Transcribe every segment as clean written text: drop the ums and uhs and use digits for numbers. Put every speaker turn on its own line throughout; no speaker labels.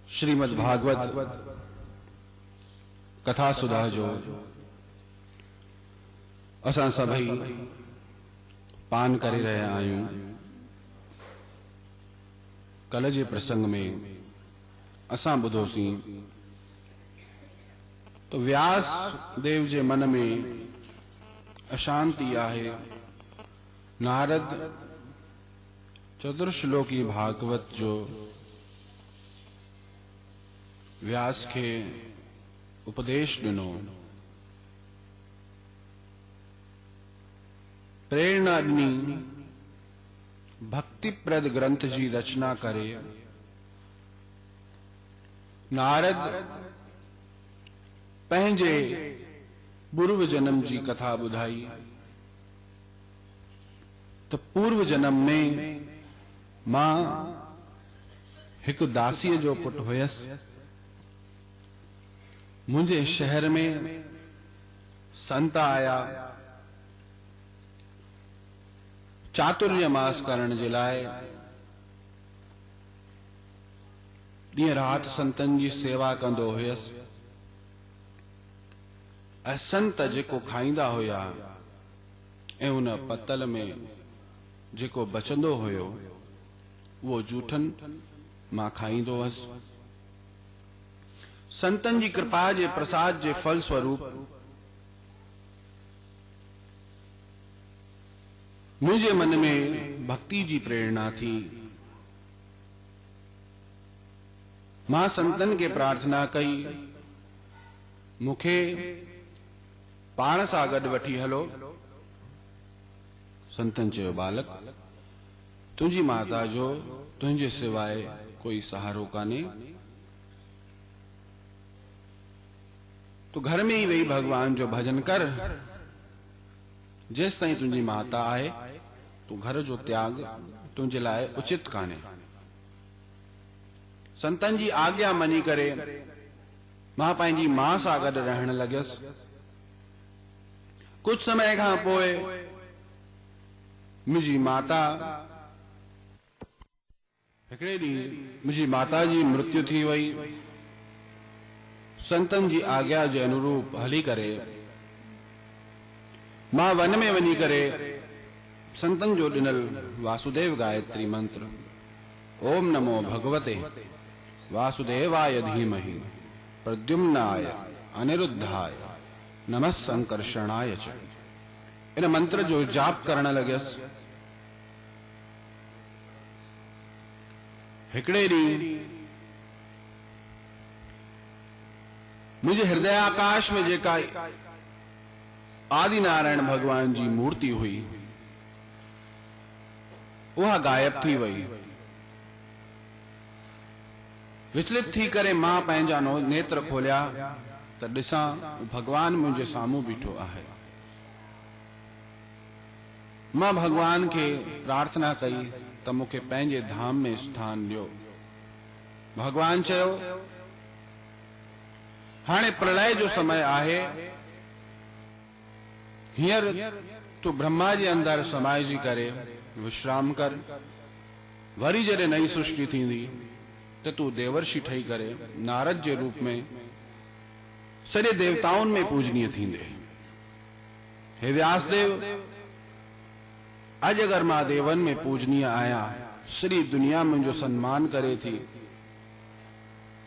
श्रीमद् भागवत कथा सुधा जो असां सभई पान करे रहे आयूं। कल जे प्रसंग में असां ॿुधोसीं तो व्यास देव जे मन में अशांति आहे। नारद चतुर्श्लोकी भागवत जो व्यास के उपदेश दिनो, प्रेरणा ॾिनी भक्ति प्रद ग्रंथ जी रचना करे। नारद पंहिंजे पूर्व जन्म जी कथा ॿुधाई तो पूर्व जन्म में मां एक दासीअ जो पुट हुयसि। मुझे शहर में संत आया चातुर्य मास करण जे लाइ। ॾींहुं राति संतन जी सेवा कंदो हुयसि। ऐं संत जेको खाईंदा हुया ऐं उन पतल में जेको बचंदो हुयो वो जूठन मां खाईंदो हुअसि। संतन जी कृपा जे प्रसाद जे फल स्वरूप मुझे मन में भक्ति जी प्रेरणा थी। मां संतन के प्रार्थना कई, मुखे पाण सां गॾु वठी हलो। संतन चयो, बालक तुझी माता जो तुझे सिवाय कोई सहारो काने, तू घर में ही वही भगवान जो भजन कर। जेस ताईं तुझी माता आहे तू घर जो त्याग तुझे लाए उचित काने। संतन जी आज्ञा मनी करे मां पंहिंजी मां सां गॾु रहण लॻयसि। कुछ समय खां पोइ मुझी माता हिकड़े ॾींहुं मुझी माता जी मृत्यु थी वई। संतन जी आज्ञा जे अनुरूप हली करे मां वन में वञी करे संतन जो ॾिनल वासुदेव गायत्री मंत्र ओम नमो भगवते वासुदेवाय धीमहि प्रद्युम्नाय अनिरुद्धाय नमः संकर्षणाय च इन मंत्र जो जाप करण लॻयसि। हिकड़े ॾींहुं मुझे हृदय आकाश में जेका आदि नारायण भगवान जी मूर्ति हुई वह गायब थी वई। विचलित थी करे मां पंहिंजा नेत्र खोलिया त ॾिसां भगवान मुझे सामू बीठो आहे। मां भगवान के प्रार्थना कई त मुखे पंहिंजे धाम में स्थान ॾियो। भगवान चयो, हाणे प्रलय जो समय आहे, हींअर तू ब्रह्मा जे अंदर समाइजी करे विश्राम कर। वरी जॾहिं नई सृष्टि थींदी त तू देवर्षि ठही करे नारद जे रूप में सॼे देवताउनि में पूजनीय थींदे। हे व्यासदेव, अज अगर मां देवन में पूजनीय आया, सॼी दुनिया मुझो सम्मान करे थी।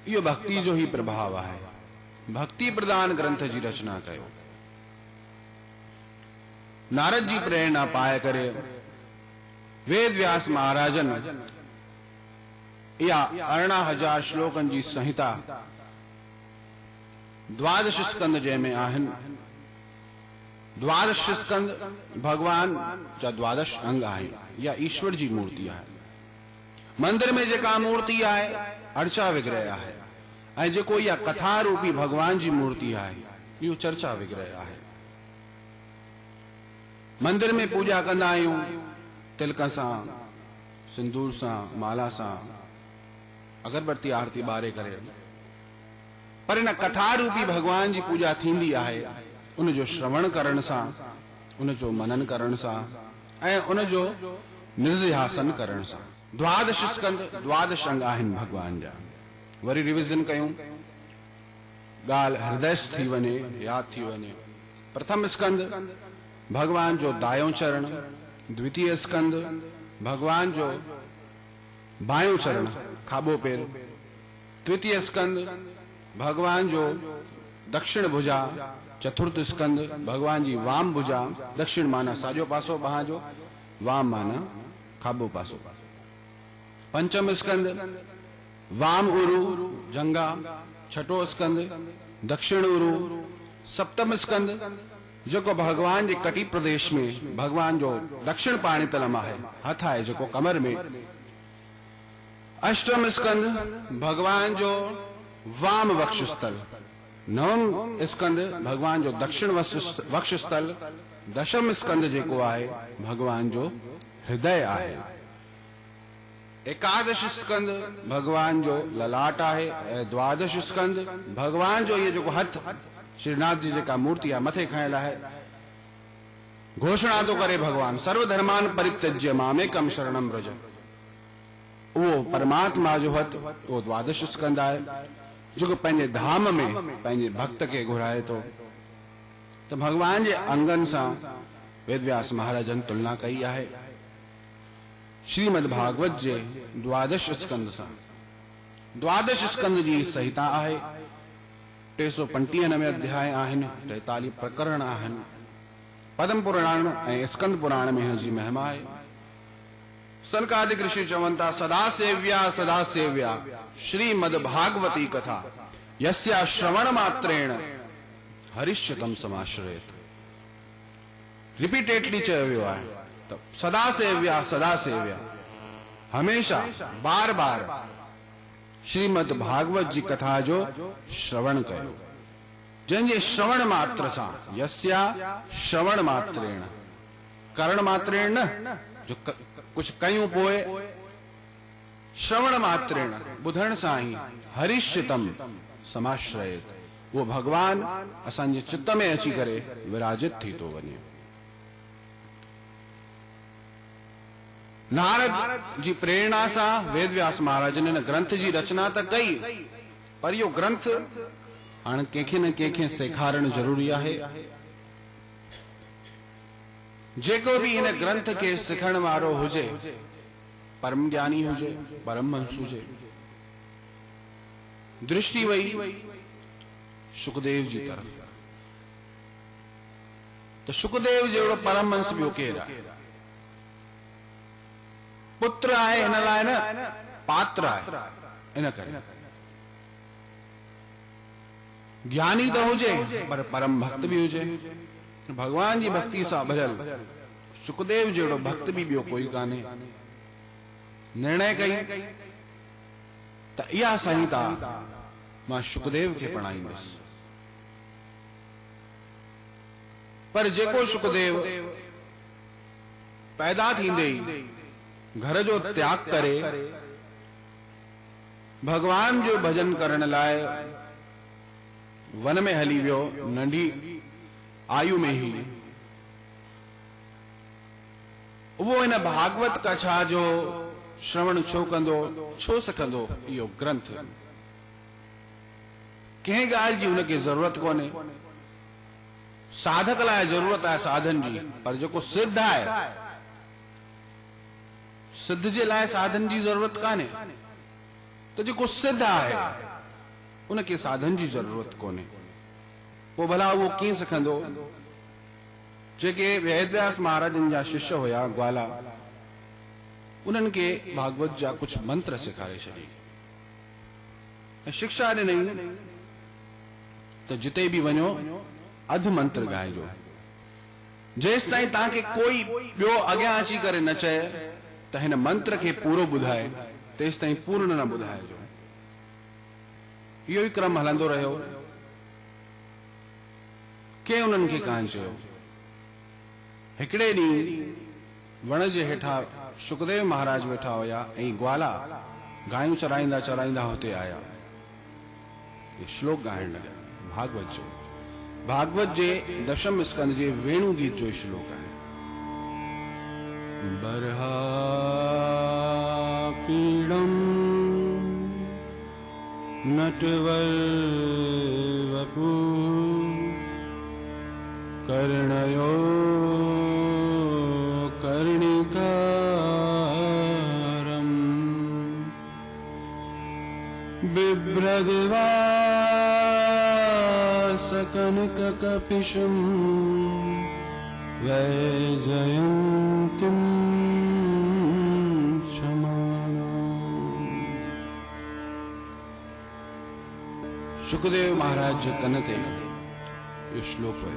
यो भक्ति जो ही प्रभाव है। भक्ति प्रदान ग्रंथ जी रचना कयो। नारद जी प्रेरणा पाए करे वेद व्यास महाराजन या 18,000 श्लोकन जी संहिता 12 स्कंद जंहिंमें आहिनि। 12 स्कंद भगवान जा 12 अंग आहिनि या ईश्वर जी मूर्ति आहे। मंदिर में जेका मूर्ति आहे अर्चा विग्रह आहे ऐं जेको इहा कथा रूपी भगवान जी मूर्ति आहे इहो चर्चा विग्रह आहे। मंदिर में पूजा कंदा आहियूं तिलक सां, सिंदूर सां, माला सां, अगरबत्ती आरती ॿारे करे, पर इन कथा रूपी भगवान जी पूजा थींदी आहे उन जो श्रवण करण सां, उन जो मनन करण सां ऐं उन जो निधिध्यासन करण सां। 12 स्कंद 12 अंग आहिनि भगवान जा। वरी रिविजन कयूं, गाल हृदयस्थ थी वने, याद थी वने। प्रथम स्कंद भगवान जो दायों चरण, द्वितीय स्कंद भगवान जो बायों चरण खाबो पेर, तृतीय स्कंद भगवान जो दक्षिण भुजा, चतुर्थ स्कंद भगवान जी वाम भुजा, दक्षिण माना साजो पासो बहा जो, वाम माना खाबो पासो। पंचम स्कंद वाम उरु जंगा, छठो स्कंद दक्षिण उरु, सप्तम स्कंद जो भगवान जे कटी प्रदेश में भगवान जो दक्षिण पाणी तल में है, हथ है जो कमर में। अष्टम स्कंद भगवान जो वाम वक्षस्थल, नवम स्कंद भगवान जो दक्षिण वक्षस्थल, दशम स्कंद जो है भगवान जो हृदय है। एकादश स्कंद भगवान जो ललाट है, द्वादश स्कंद भगवान जो ये जो हथ श्रीनाथ जी जी का मूर्ति है मथे खायला है। घोषणा तो करे भगवान सर्वधर्मान परित्यज्य मामेकम शरणम व्रज, वो परमात्मा जो हथ वो द्वादश स्कंद है जो पंहिंजे धाम में पंहिंजे भक्त के घुराए तो भगवान जे अंगन सा वेदव्यास महाराजन तुलना कई है श्रीमद् भागवत जे द्वादश स्कंद सा। द्वादश स्कंद जी संहिता है, 395 अध्याय आहिन, 43 प्रकरण आहिन। पद्म पुराण ए स्कंद पुराण में जी महिमा है। सनकादिक ऋषि चवंता सदा सेव्या श्रीमद् भागवती कथा यस्या श्रवण मात्रेण हरिश्चतम समाश्रयेत। रिपीटेडली चयो है तो सदा सेव्या हमेशा बार बार श्रीमद् भागवत जी कथा जो श्रवण कयो। जंजे श्रवण मात्र सा, यस्या श्रवण मात्रेण, करण मात्रेण न जो कुछ कयूं पोए, श्रवण मात्रेण बुधण सा ही हरिश्चितम समाश्रयेत, वो भगवान असांजे चित्त में अची करे विराजित थी तो वने। नारद जी प्रेरणा सा वेदव्यास महाराज ने ग्रंथ जी रचना तो कई, पर यो ग्रंथ हाणे कंहिंखे न कंहिंखे सेखारण जरूरी है। जेको भी इन ग्रंथ के सिखण वारो हुजे, परम ज्ञानी हुजे, परम हंस हुजे। दृष्टि वही सुखदेव जी तरफ, तो सुखदेव जो परम हंस बियो केर आहे? पुत्र है इन लाए न पात्र है, इन करे ज्ञानी तो हुजे पर परम भक्त भी हुजे। भगवान जी भक्ति सा भरल सुखदेव जो भक्त भी बियो कोई काने। निर्णय कई त इहा संहिता मां सुखदेव के पढ़ाईंदस, पर जेको सुखदेव पैदा थींदे ही घर जो त्याग करे भगवान जो भजन करण लाए वन में हली वियो, नंढी आयु में ही वो इन भागवत कथा जो श्रवण छो कंदो, छो सकंदो? इहो ग्रंथ कंहिं ॻाल्हि जी उनखे जरूरत कोन्हे। साधक लाइ जरूरत है साधन जी, पर जेको सिद्ध है सिद्ध जे लाइ साधन जी जरूरत काने। तो जेको सिद्ध है उनके साधन जी जरूरत कोने। वो भला वो कीअं सिखंदो? जेके वेदव्यास महाराजन जा शिष्य हुया ग्वाला, उन्हनि के भागवत जा कुछ मंत्र सिखारे छॾी। शिक्षा ॾिनई तो जिते भी वञो अध मंत्र ॻाइजो। जेस ताईं तव्हांखे कोई ॿियो अॻियां अची करे न चए त हिन मंत्र के पूरो ॿुधाए, तेस ताईं पूर्ण न ॿुधाइजो। इहो ई क्रम हलंदो रहियो। के उन्हनि खे कान चयो। हिकिड़े ॾींहुं वण जे हेठां सुखदेव महाराज वेठा हुया ऐं ग्वाला गायूं चराईंदा चराईंदा हुते आया। ये श्लोक ॻाइण लॻा भागवत जो। भागवत जे दशम स्कंद जे वेणु गीत जो श्लोक है। बर्हा पीड़म नटवर वपु कर्णयो कर्णिकारम् बिभ्रद्वासकनककपिशं वैजयन्तीं सुखदेव महाराज कनते ये श्लोक है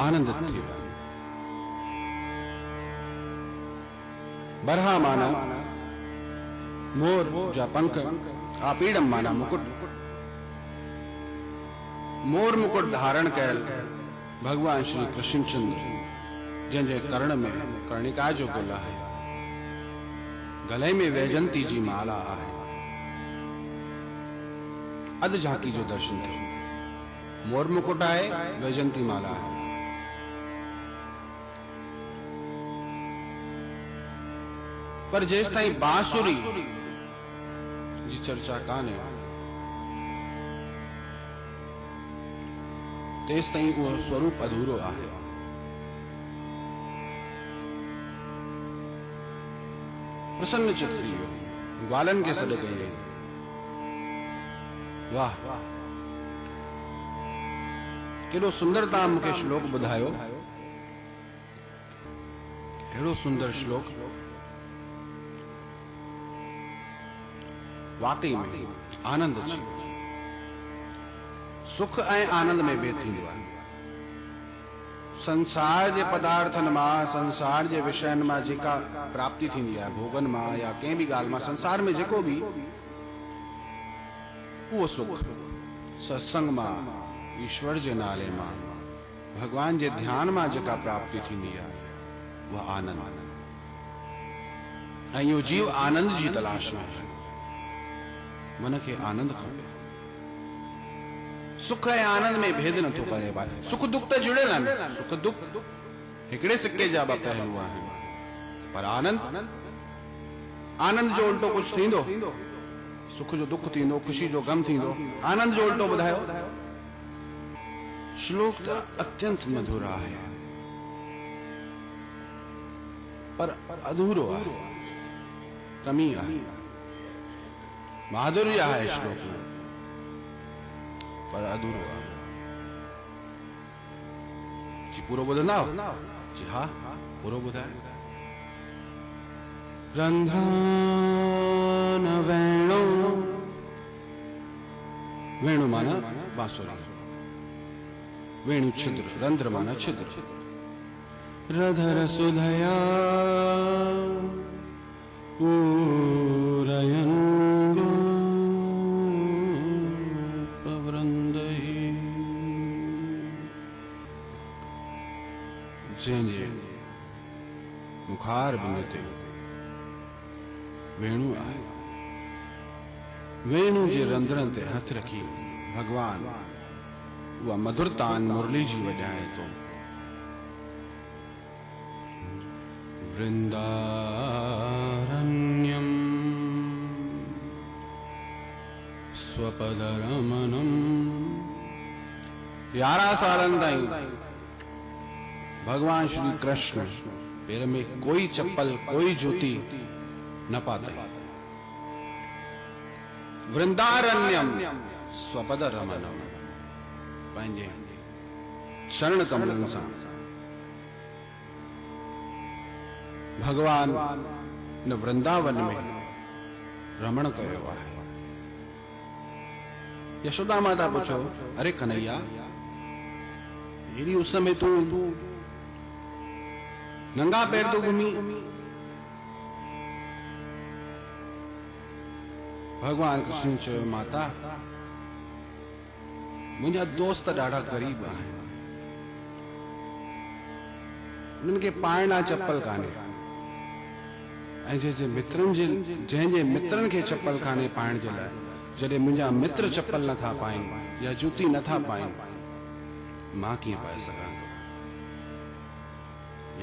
आनंदित थी बरहा माना मोर जा पंख आपीड़म माना मुकुट मोर मुकुट धारण कैल भगवान श्री कृष्णचंद्र जंजे कर्ण में कर्णिका जो गोला है गले में वैजंती जी माला है अध झांकी जो दर्शन थे मोर मुकुट आए वैजंती माला है पर जेस ताई बांसुरी जी चर्चा काने तेस ताई वो स्वरूप अधूरो आहे प्रसन्न चित्रियो ग्वालन के सड गए वाह केड़ो सुंदरता मुखे श्लोक बुधायो एड़ो सुंदर श्लोक वाकई में आनंद छे सुख ए आनंद में भेद थींदो आहे संसार जे पदार्थन मां संसार जे विषयन मां जेका प्राप्ति थींदी आहे भोगन मां या कंहिं भी गाल मां संसार में जेको भी वो सुख सत्संग मां ईश्वर जे नाले मां भगवान जे ध्यान मां जेका प्राप्ति थींदी आहे वह आनंद ऐं यो जीव आनंद जी तलाश में है मन के आनंद खपे सुख ऐं आनंद में भेद नथो करे भाई सुख दुख त जुड़ियल आहिनि सुख दुख हिकिड़े सिक्के जा ॿ पहलू आहिनि पर आनंद आनंद जो उल्टो कुछ थींदो सुख जो दुख थींदो खुशी जो गम थींदो आनंद जो उल्टो ॿुधायो श्लोक त अत्यंत मधुर आहे पर अधूरो आहे कमी आहे माधुर्य आहे श्लोक में पर अधूरो आहे जी पूरो ॿुधंदा जी हाँ पूरो ॿुधाए रंध्रान वेणु वेणु माना बांसुरी वेणु छिद्र रंध्र माना छिद्र रधर सुधया पूरयन्गो पवृंदहि जंहिंजे मुखार बिंदु वेणु आहे वेणु जे रंध्रन ते हथ रखी भगवान उहा मधुरतान मुरली जी वॼाए थो वृंदारण्यम स्वपदरमणम 11 सालन ताईं भगवान श्री कृष्ण पैर में कोई चप्पल कोई जूती न पाते वृंदारण्यम स्वपद रमणम पंहिंजे चरण कमलन सां भगवान न वृंदावन में रमण कयो आहे यशोदा माता पूछो अरे कन्हैया एड़ी उस समय तू नंगा पैर तो घूमी भगवान कृष्ण चयो माता मुंहिंजा दोस्त ॾाढा गरीब आहिनि उन्हनि खे पाइण लाइ चप्पल कान्हे ऐं जंहिंजे मित्रनि खे चप्पल कान्हे पाइण जे लाइ जॾहिं मुंहिंजा मित्र चप्पल नथा पाइनि या जूती नथा पाइनि मां कीअं पाए सघां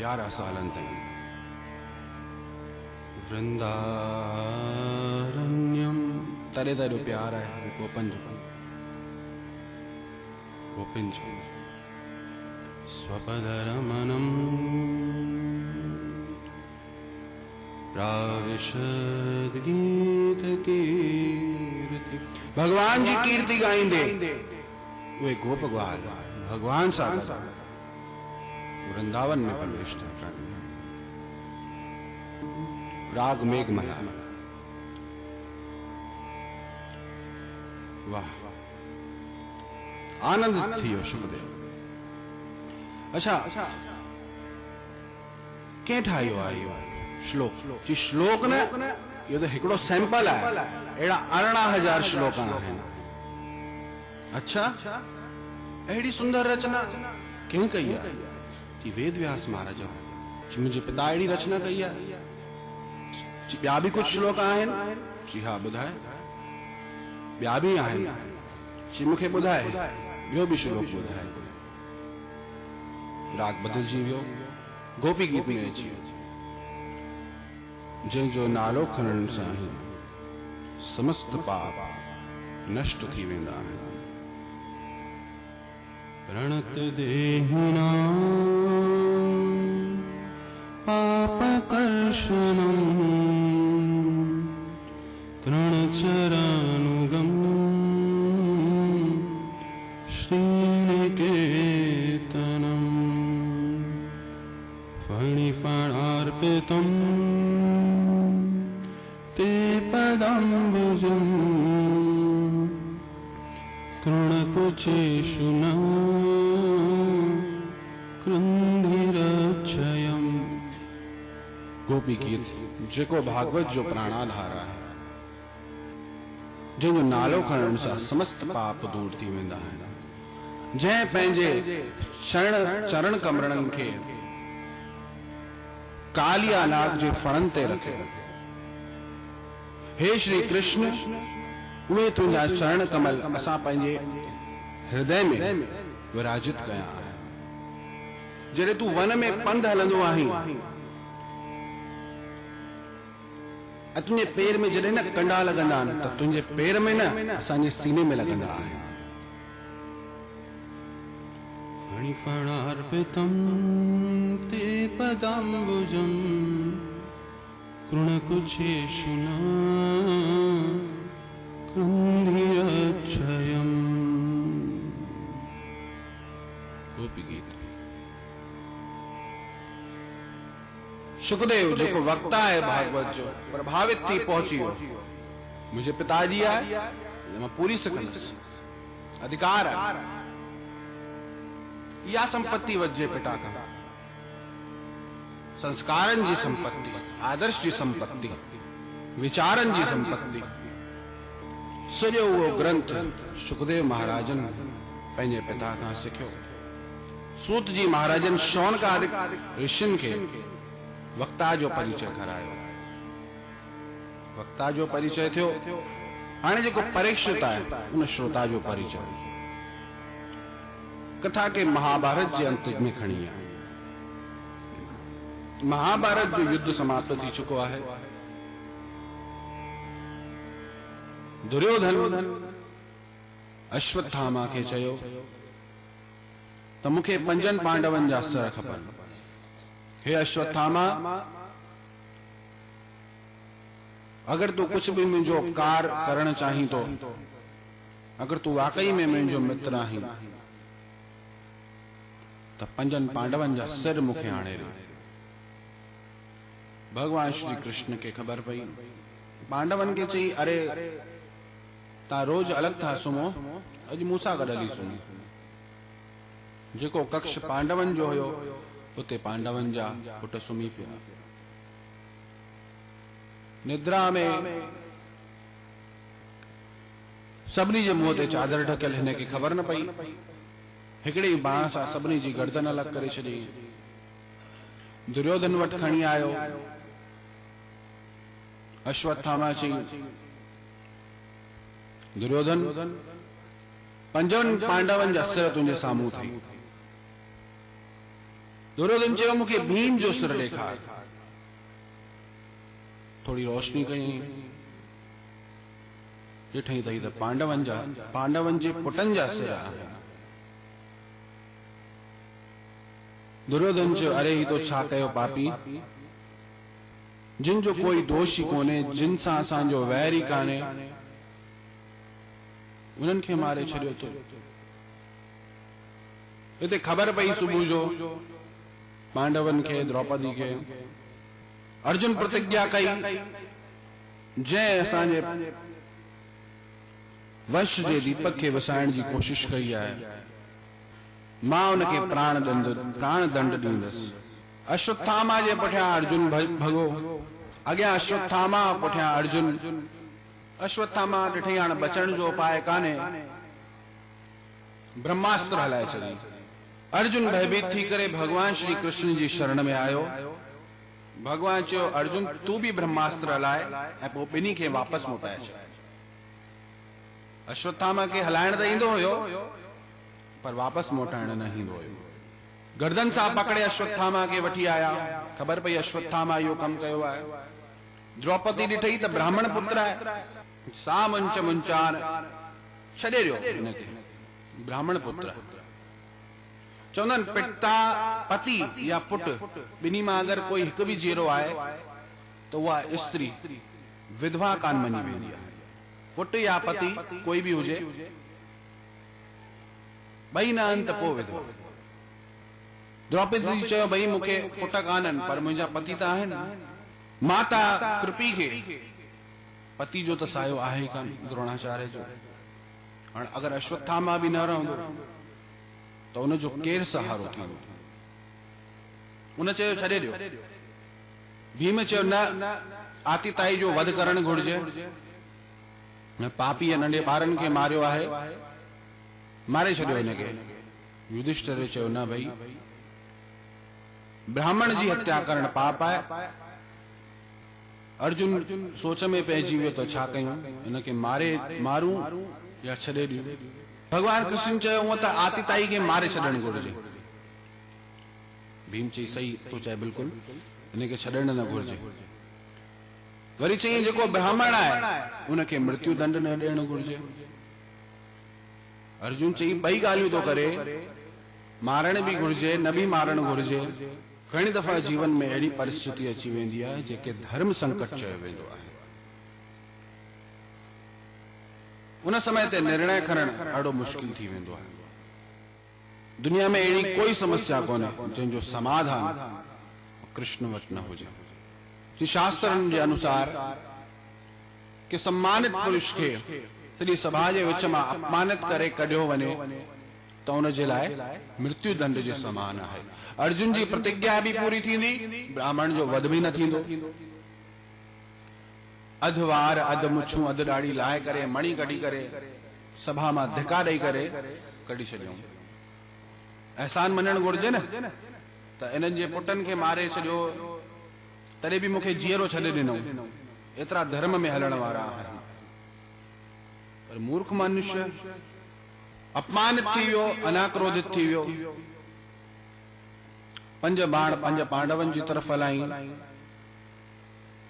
11 सालनि ताईं वृंदारण्यम तरे तरे प्यार है गोपन जो गोपिन जो स्वपदरमणम राविशद गीत कीर्ति। भगवान जी कीर्ति गाइंदे वे गोप ग्वाल भगवान सागर वृंदावन में प्रवेश था। राग मेघमला। वाह आनंदित थी सुखदेव। अच्छा के ठाहियो आहे श्लोक जी श्लोक ने ये तो हिकड़ो सैंपल है एड़ा 18,000 श्लोक हैं। अच्छा एड़ी सुंदर रचना क्यों कही है जी वेद व्यास महाराज जी मुझे पिता एड़ी रचना कही है। ॿिया भी कुछ श्लोक आहिनि जी हाँ ॿुधाए ॿिया भी आहिनि जी मूंखे ॿुधाए ॿियो भी श्लोक ॿुधाए। राग बदलजी वियो गोपी गीत में अची वियो जंहिंजो नालो खणण सां ही समस्त पाप नष्ट थी वेंदा आहिनि। प्रणत देहिना पापकर्षणम् तृणचरानुगम् श्रीनिकेतनम् फणिफणार्पितम् ते पदाम्बुजम् कृणकुचेषु न कृन्धिरक्षयम्। गोपी गीत जेको भागवत जो प्राणाधारा है जंहिंजो नालो खणण सां समस्त पाप दूर थी वेंदा आहिनि। जंहिं पंहिंजे चरण कमरणनि खे कालिया नाग जे फणनि ते रखे हे श्री कृष्ण उहे तुंहिंजा चरण कमल असां पंहिंजे हृदय में विराजित कया आहिनि। जॾहिं तूं वन में पंधु हलंदो आहीं तुंहिंजे पेर में जॾहिं न कंडा लॻंदा आहिनि त तुंहिंजे पेर में न असांजे सीने में लॻंदा आहिनि। फणिफणार्पितं ते पदाम्बुजं कृणकुचेषु न कृन्धिरक्षयम्। गोपी गीत। सुखदेव जो वक्ता है भागवत जो प्रभावित थी पहुंची हो मुझे पिताजी है मैं पूरी सकंदस अधिकार है या संपत्ति वजे पिता का संस्कारन जी संपत्ति आदर्श जी संपत्ति विचारन जी संपत्ति सॼो वो ग्रंथ सुखदेव महाराजन पंहिंजे पिता का सिखियो। सूत जी महाराजन शौनकादिक ऋषिन के वक्ता जो परिचय करायो। वक्ता जो परिचय थियो हाणे जेको परीक्षित है उन श्रोता जो परिचय कथा के महाभारत जे अंत में खणी है। महाभारत जो युद्ध समाप्त थी चुको है। दुर्योधन अश्वत्थामा के चयो त मूंखे 5 पांडवन जा सर खपन। हे अश्वत्थामा अगर तू कुछ भी मुझो उपकार करण चाही तो अगर तू वाकई में मुझो मित्र आहीं तो 5 पांडवन जा सिर मुखे आणे रे। भगवान श्री कृष्ण के खबर पई पांडवन के चई अरे ता रोज अलग था सुमो अज मूसा गडली सुमो। जेको कक्ष पांडवन जो होयो उते पांडवन जा पुट सुमी पिया। निद्रा में सभिनी जे मुंह ते चादर ढकियल हिन खे ख़बर न पई। हिकिड़ी बाण सां सभिनी जी गर्दन अलग करे छॾी। दुर्योधन वटि खणी आयो। अश्वत्थामा चई दुर्योधन 5 पांडवन जा सिर तुंहिंजे साम्हूं थई। दुर्योधन चयो मूंखे भीम जो सिर ॾेखार। थोड़ी रोशनी कई ॾिठई त ही पांडवनि जे पुटनि जा सिर आहिनि। दुर्योधन चयो, अरे ही तो छा कयो पापी, जिन जो कोई दोष ई कोन्हे, जिन सां असांजो वैर ई कान्हे, उन्हनि खे मारे छॾियो तो। हिते ख़बर पई सुबुह जो पांडवनि खे, द्रौपदी खे। अर्जुन प्रतिज्ञा कई, जंहिं असांजे वंश जे दीपक खे विसाइण जी कोशिश कई आहे, मां उनखे प्राण दंड ॾींदुसि। अश्वत्थामा जे पुठियां अर्जुन भॻो, अॻियां अश्वत्थामा, पुठियां अर्जुन। अश्वत्थामा ॾिठई हाणे बचण जो उपाय कान्हे, ब्रह्मास्त्र हलाए छॾी। अर्जुन भयभीत थी करे भगवान श्री कृष्ण जी शरण में आयो। भगवान चयो, अर्जुन तू भी ब्रह्मास्त्र हलाए ऐं पोइ ॿिन्ही खे वापस मोटाए छॾ। अश्वत्थामा खे हलाइण त ईंदो हुयो, पर वापस मोटाइण न ईंदो हुयो। गर्दन सां पकड़े अश्वत्थामा खे वठी आया। ख़बर पई अश्वत्थामा इहो कमु कयो आहे। द्रौपदी ॾिठई त ब्राह्मण पुत्र आहे, सा मुंच मुंचान छॾे ॾियो हिनखे, ब्राह्मण पुत्र। चवंदा आहिनि पिता, पति या पुट, ॿिन्ही मां अगरि कोई हिकु बि जीरो आहे त उहा स्त्री विधवा कान मञी वेंदी आहे। पुट या पति कोई बि हुजे, ॿई न आहिनि त पोइ विधवा। द्रौपदी चयो, भई मूंखे पुट कान्हनि, पर मुंहिंजा पति त आहिनि। माता कृपी खे पति जो त सायो आहे कान, द्रोणाचार्य जो। हाणे अगरि अश्वत्थामा बि न रहंदो त उनजो केरु सहारो थींदो? उन चयो छॾे ॾियो। भीम चयो, न, आतिताई जो वध करणु घुर्जे, पापी नंढे ॿारनि खे मारियो आहे, मारे छॾियो हिनखे। युधिष्ठिर चयो, न भई, ब्राह्मण जी हत्या करणु पाप आहे। अर्जुन सोच में पइजी वियो त छा कयूं, हिनखे मारूं या छॾे ॾियूं। भगवान कृष्ण चयो, हूअं त आतिताई खे मारे छॾणु घुर्जे। भीम चई, सही तो चए, बिल्कुलु हिनखे छॾणु न घुर्जे। वरी चई, जेको ब्राह्मण आहे उनखे मृत्यु दंड न ॾियणु घुर्जे। अर्जुन चई, ॿई ॻाल्हियूं तो करे, मारण बि घुर्जे, न बि मारणु घुर्जे। घणी दफ़ा जीवन में अहिड़ी परिस्थिति अची वेंदी आहे जेके धर्म संकट चयो वेंदो आहे। उन समय ते निर्णय खणणु ॾाढो मुश्किल थी वेंदो आहे। दुनिया में अहिड़ी कोई समस्या कोन्हे जंहिंजो समाधान कृष्ण वटि न हुजे। शास्त्रनि जे अनुसार कि सम्मानित पुरुष खे सॼी सभा जे विच मां अपमानित करे कढियो वञे त उन जे लाइ मृत्यु दंड जे समान आहे। अर्जुन जी प्रतिज्ञा भी पूरी थींदी, ब्राह्मण जो वध भी न थींदो। अधु वार, अधु मुछूं, अधु ॾाढ़ी लाहे करे, मणी कढी करे, सभा मां धिका ॾेई करे कढी छॾियऊं। एहसान मञणु घुर्जे न, त इन्हनि जे पुटनि खे मारे छॾियो, तॾहिं बि मूंखे जीअरो छॾे ॾिनो। एतिरा धर्म में हलण वारा आहिनि, पर मूर्ख मनुष्य अपमानित थी वियो, अनाक्रोधित थी वियो। 5 बाण 5 पांडवनि जी तरफ़ हलाई।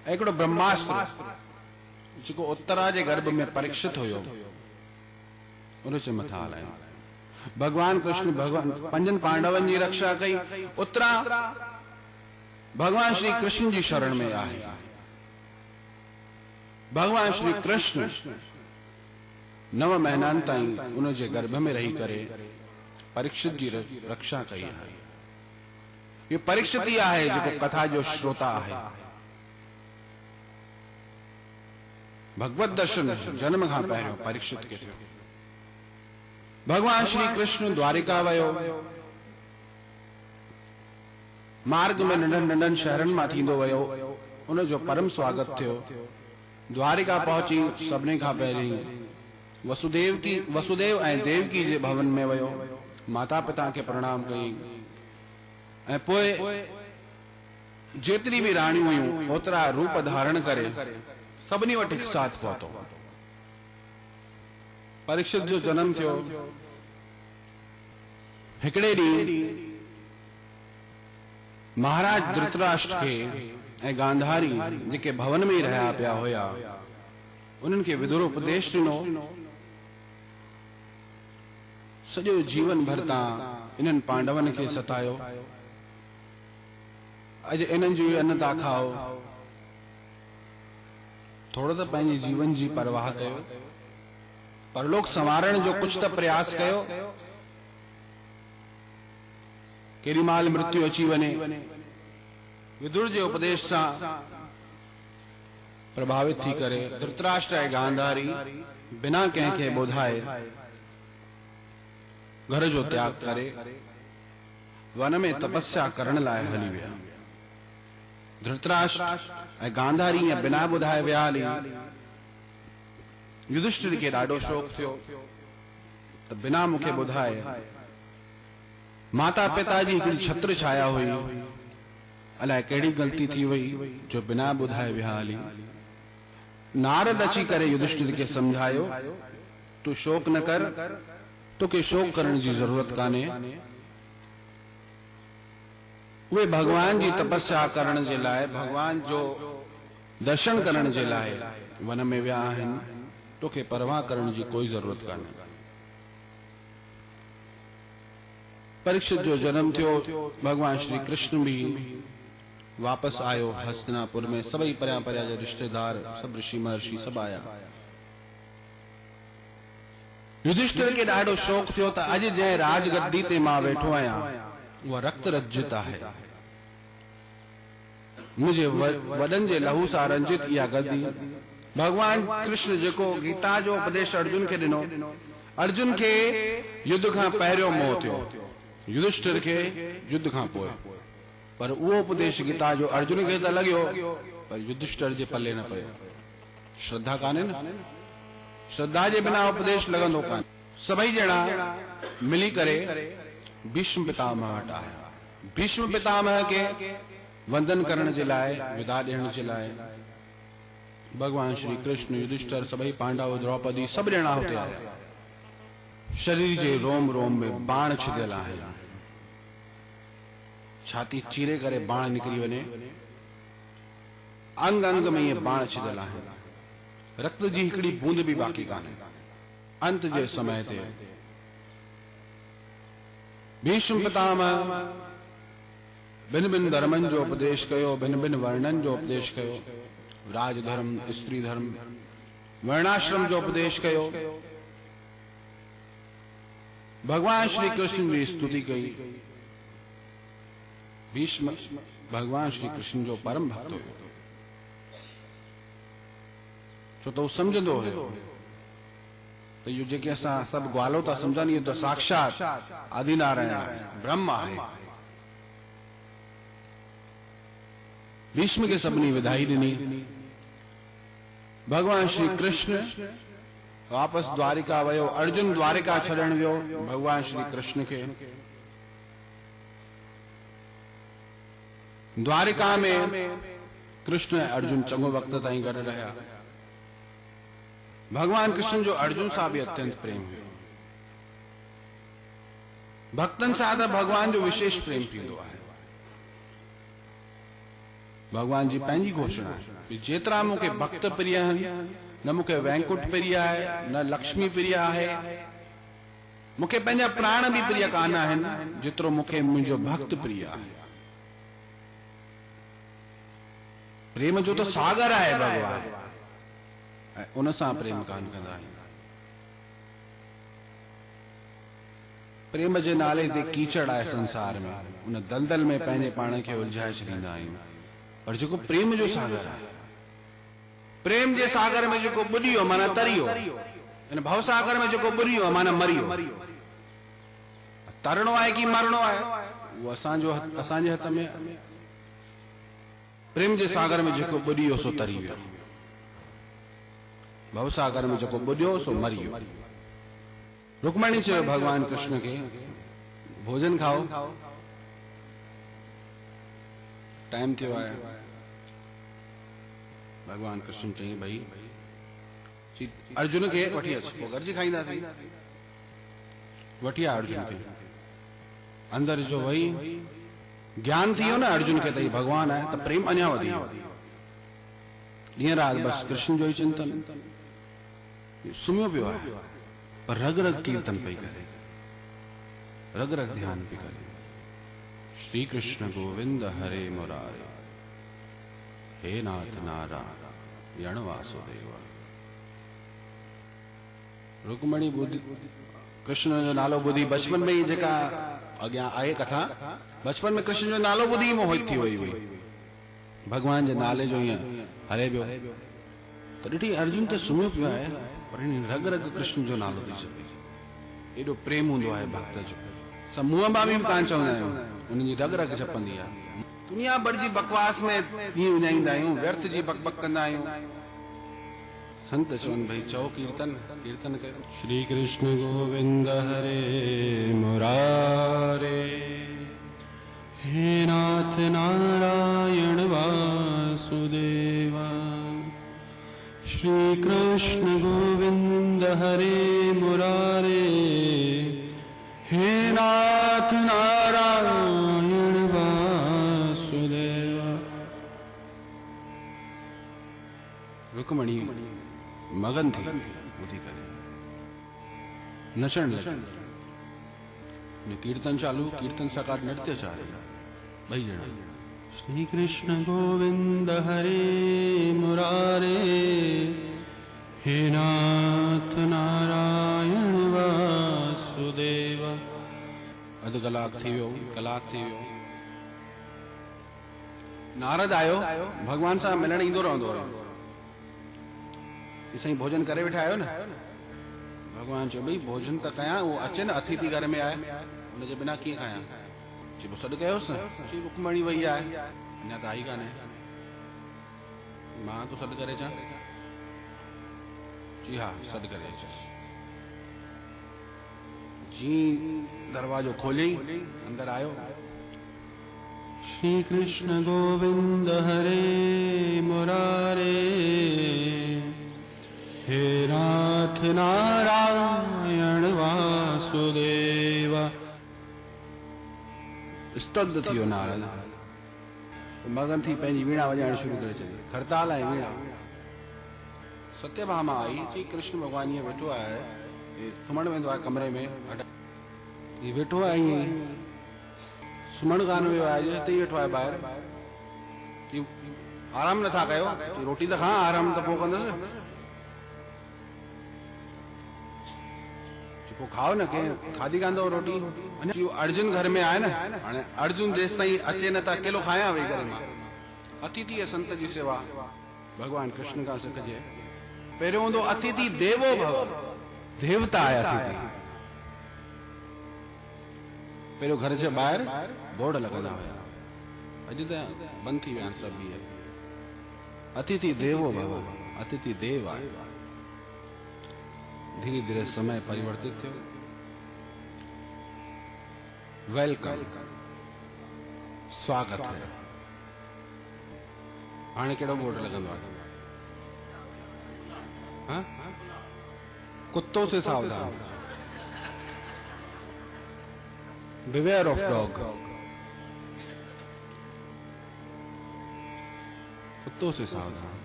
हिकिड़ो ब्रह्मास्त्र जेको उत्तरा जे गर्भ में परीक्षित हुयो, उन जे मथां हलायो। भगवान कृष्ण 5 पांडवनि जी रक्षा कई। उत्तरा भगवान श्री कृष्ण जी शरण में आहे। भगवान श्री कृष्ण 9 महीननि ताईं उन जे गर्भ में रही करे परीक्षित जी रक्षा कई आहे। ये परीक्षित ही आहे जेको कथा जो श्रोता आहे। भगवत दर्शन जन्म खां पहिरियों परीक्षित के थियो। भगवान श्री कृष्ण द्वारिका वयो। मार्ग में नंढन शहरन मां थींदो वयो। उन जो परम स्वागत थियो। द्वारिका पहुची सभिनी खां पहिरीं वसुदेव ऐं देवकी जे भवन में वयो। माता पिता के प्रणाम कई ऐं पोइ जेतरी भी राणियूं हुयूं ओतरा रूप धारण करे सभिनी वटि हिकु साथ पहुतो। परीक्षित जो जन्म थियो। हिकिड़े ॾींहुं महाराज धृतराष्ट्र के ऐं गांधारी जेके भवन में ही रहा पिया हुया, उन्हनि खे विदुर उपदेश ॾिनो, सॼो जीवन भर तव्हां इन्हनि पांडवनि खे सतायो, अॼु इन्हनि जो अन्न था खाओ, थोड़ो त पंहिंजे जीवन जी परवाह कयो, परलोक संवारण जो कुछ त प्रयास कयो। केॾी महिल मृत्यु अची वञे, विदुर जे उपदेश सां प्रभावित थी करे धृतराष्ट्र ऐं गांधारी बिना कंहिंखे ॿुधाए घर जो त्याग करे वन में तपस्या करण लाइ हली विया। धृतराष्ट्र ऐं गांधारी ईअं बिना ॿुधाए विया हली। युधिष्ठिर खे ॾाढो शौक़ थियो त बिना मूंखे ॿुधाए माता पिता जी हिकिड़ी छत्र छाया हुई, अलाए कहिड़ी गलती थी वई जो बिना ॿुधाए विया हली। नारद अची करे युधिष्ठिर खे समझायो, तू शोक न कर, तोखे शोक करण जी जरूरत कान्हे। उहे भगवान जी तपस्या करण जे लाइ, भगवान जो दर्शन करण जे लाइ वन में विया आहिनि, तोखे परवाह करण जी कोई जरूरत कान्हे। परीक्षित जो जन्म थियो, भगवान श्री कृष्ण भी वापस आयो हस्तिनापुर में, सभई परियां परियां जा रिश्तेदार, सब ऋषि महर्षि सब आया। युधिष्ठिर खे ॾाढो शौक़ थियो त अॼु जंहिं राजगद्दी ते मां वेठो आहियां उहा रक्त रंजित आहे, मुंहिंजे वॾनि जे लहू सां रंजित इहा गद्दी। भगवान कृष्ण जेको गीता जो उपदेश अर्जुन खे ॾिनो, अर्जुन खे युद्ध खां पहिरियों मोह थियो, युधिष्ठिर खे युद्ध खां पोइ, पर उहो उपदेश गीता जो अर्जुन खे त लॻियो, पर युधिष्ठिर जे पल्ले न पियो। श्रद्धा कान्हे न, श्रद्धा जे बिना उपदेश लॻंदो कान्हे। सभई ॼणा मिली करे भीष्म पितामह वटि आया। भीष्म पितामह खे वंदन करण जे लाइ, विदा ॾियण जे लाइ भगवान श्री कृष्ण, युधिष्ठिर, सभई पांडव, द्रौपदी सभु ॼणा हुते आया। शरीर जे रोम रोम में बाण छिदियल आहिनि, छाती चीरे करे बाण निकिरी वञे, अंग अंग में ये बाण छिदियल आहिनि, रक्त जी हिकिड़ी बूंद भी बाक़ी कान्हे। अंत जे समय ते भीष्म पितामह भिन्न भिन्न धर्मनि जो उपदेश कयो, भिन्न भिन्न वर्णन जो उपदेश कयो, राजधर्म, स्त्री धर्म, वर्णाश्रम जो उपदेश कयो। भगवान श्री कृष्ण की स्तुति कई। भीष्म भगवान श्री कृष्ण जो परम भक्त हो, छो तो समझंदो हो तो ये जेके असां सभु ग्वालो था समझनि, ये तो साक्षात आदिनारायण आहे, ब्रह्म आहे। भीष्म के सभिनी विधाई ॾिनी। भगवान श्री कृष्ण वापस द्वारिका वयो, अर्जुन द्वारिका छॾण वियो भगवान श्री कृष्ण के। द्वारिका में कृष्ण अर्जुन चङो वक्त ताईं गॾु रहिया। भगवान कृष्ण जो अर्जुन सां भी अत्यंत प्रेम हुयो। भक्तन सां त भगवान जो विशेष प्रेम थींदो आहे। भगवान जी पंहिंजी घोषणा है, जेतरा मूंखे भक्त प्रिय आहिनि, न मूंखे वैकुंठ प्रिय आहे, न लक्ष्मी प्रिय आहे, मूंखे पंहिंजा प्राण भी प्रिय कान आहिनि, जेतिरो मूंखे मुंहिंजो भक्त प्रिय आहे। प्रेम जो तो सागर आहे भगवान, उन सां प्रेम कान कंदा आहियूं। प्रेम जे नाले ते कीचड़ आहे संसार में, उन दलदल में पंहिंजे पाण खे उलझाए छॾींदा आहियूं। पर जेको प्रेम जो सागर आहे, प्रेम जे सागर में जेको बुॾियो माना तरियो, इन भव सागर में जेको बुॾियो माना मरियो। तरणो आहे कि मरणो आहे वो असांजे हथ में। प्रेम जे सागर में जेको बुॾियो सो तरी वियो, भव सागर में जेको बुॾियो सो मरियो। रुक्मणी चयो भगवान कृष्ण के भोजन खाओ, टाइम थियो आहे। भगवान कृष्ण चई भाई अर्जुन के वठी अच, पोइ गॾिजी खाईंदासीं। वठी आ अर्जुन के, अंदर जो वही ज्ञान थियो न अर्जुन के, तई भगवान आहे त प्रेम अञा वधी वियो। ॾींहं राति बस कृष्ण जो ही चिंतन, सुम्हियो पियो आहे पर रग रग कीर्तन पई करे, रग रग ध्यान पई करे। श्री कृष्ण गोविंद हरे मुरारे, हे नाथ नारायण वासुदेव। रुक्मणी बुद्धि कृष्ण जो नालो ॿुधी बचपन में ही जेका अॻियां आहे कथा, बचपन में कृष्ण जो नालो ॿुधी मोहित थी वई हुई, भगवान जे नाले जो ईअं हले पियो। त ॾिठी अर्जुन त सुम्हियो पियो आहे पर रग रग कृष्ण जो नालो थी जपे। एॾो प्रेम हूंदो आहे भक्त जो, असां मुंहं मां बि कान चवंदा आहियूं, उनजी रग रग जपंदी आहे। दुनिया भर जी बकवास में हीअं विञाईंदा आहियूं, व्यर्थ जी बक बक कंदा आहियूं। संत चवनि भई चओ कीर्तन, कीर्तन कयो। श्री कृष्ण गोविंद हरे मुरारे, हे नाथ नारायण वासुदेव। श्री कृष्ण गोविंद हरे मुरारे, हे नाथ नारायण वासुदेव। रुक्मणी मगन थी ॿुधी करे, नचण लगी। कीर्तन चालू, कीर्तन साकार नृत्य चालू, ॿई ॼणा। श्री कृष्ण गोविंद हरे मुरारे, हे नाथ नारायण वासुदेव। अध कलाक थी वियो, कलाक थी वियो। नारद आयो, भगवान सां मिलण ईंदो रहंदो हुयो। साईं भोजन करे वेठा आयो न, भगवान चयो भई भोजन त कयां, वो अचे न, अतिथि घर में आए, उनजे बिना कीअं खायां। चई सॾु कयोसि न। चई रुक्मणी वई आहे, अञा त आई कान्हे, मां तो सॾु करे अचां। जी हा सॾु करे अचुसि। जी दरवाजो खोलियई, अंदर आयो। श्री कृष्ण गोविंद हरे मुरारे, हे नाथ नारायण वासुदेव। स्तब्ध थियो नारद, मगन थी पंहिंजी वीणा वॼाइण शुरू करे छॾी। खड़ताल ऐं वीणा। सत्यभामा आई, चई कृष्ण भगवान ईअं वेठो आहे, सुम्हण वेंदो आहे कमरे में, हीअ वेठो आहे ईअं, सुम्हण कान वियो आहे, हिते ई वेठो आहे ॿाहिरि। आराम नथा कयो, रोटी त खां, आराम त पोइ कंदसि। पोइ खाओ न, कंहिं खाधी कान अथव रोटी। अर्जुन घर में आहे न, हाणे अर्जुन जेसि ताईं अचे न त अकेलो खायां वेही करे मां। अतिथि संत जी सेवा भगवान कृष्ण खां सिखजे। पहिरियों हूंदो अतिथि देवो भव, देवता आहे अतिथि। पहिरियों घर जे ॿाहिरि बोर्ड लॻंदा हुया, अॼु त बंदि थी विया आहिनि सभु इहे। अतिथि देवो भव, अतिथि देव आहे। धीरे धीरे समय परिवर्तित थियो। वेलकम, स्वागत है। हाणे कहिड़ो बोर्ड लॻंदो आहे? हाँ? कुत्तों से सावधान, बिवेयर ऑफ डॉग। कुत्तों से सावधान।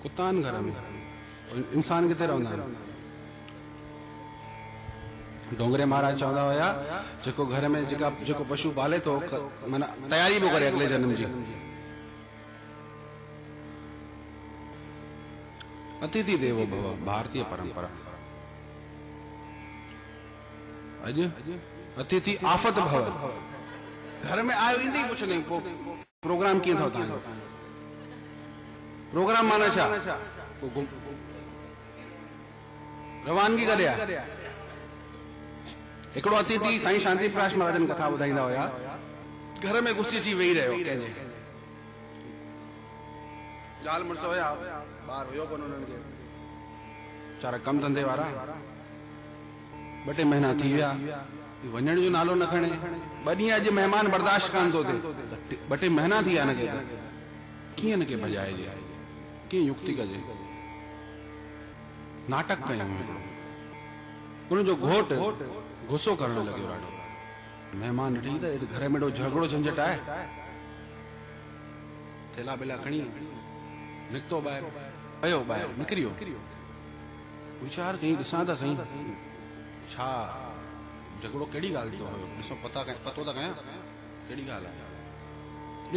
कुत्तान घर में, इंसान किथे रहंदा आहिनि? डोंगरे महाराज चवंदा हुया, जेको घर में जेको पशु पाले तो माना तयारी भी करे अगले जन्म जी। अतिथि देवो भव, भारतीय परंपरा। अॼु अतिथि आफत भव, घर में आयो ईंदे ही पुछंदा आहियूं प्रोग्राम कीअं अथव तव्हांजो? प्रोग्राम माना छा? रवानगी करे आ। हिकिड़ो अतिथि साईं शांति प्रकाश महाराजन कथा ॿुधाईंदा हुया, घर में घुसी अची वेही रहियो कंहिंजे, ज़ाल मुड़ुस हुया, ॿार हुयो कोन उन्हनि खे, वीचारा कम धंधे वारा। ॿ टे महीना थी विया, वञण जो नालो न खणे। ॿ ॾींहं अॼु महिमान बर्दाश्त कान थो थिए, ॿ टे महीना थी विया हिनखे, कीअं हिनखे भॼाइजे, कीअं युक्ति कजे। नाटक कयूं हिकिड़ो, उनजो घोट गुस्सो करण लॻियो ॾाढो। महिमान ॾिठी त घर में एॾो झगड़ो झंझट आहे, थेला बेला खणी निकितो ॿाहिरि वियो ॿाहिरि निकिरी वियो वीचार कई ॾिसां त सही छा झगड़ो कहिड़ी ॻाल्हि जो हुयो ॾिसो पतो त कयां कहिड़ी ॻाल्हि आहे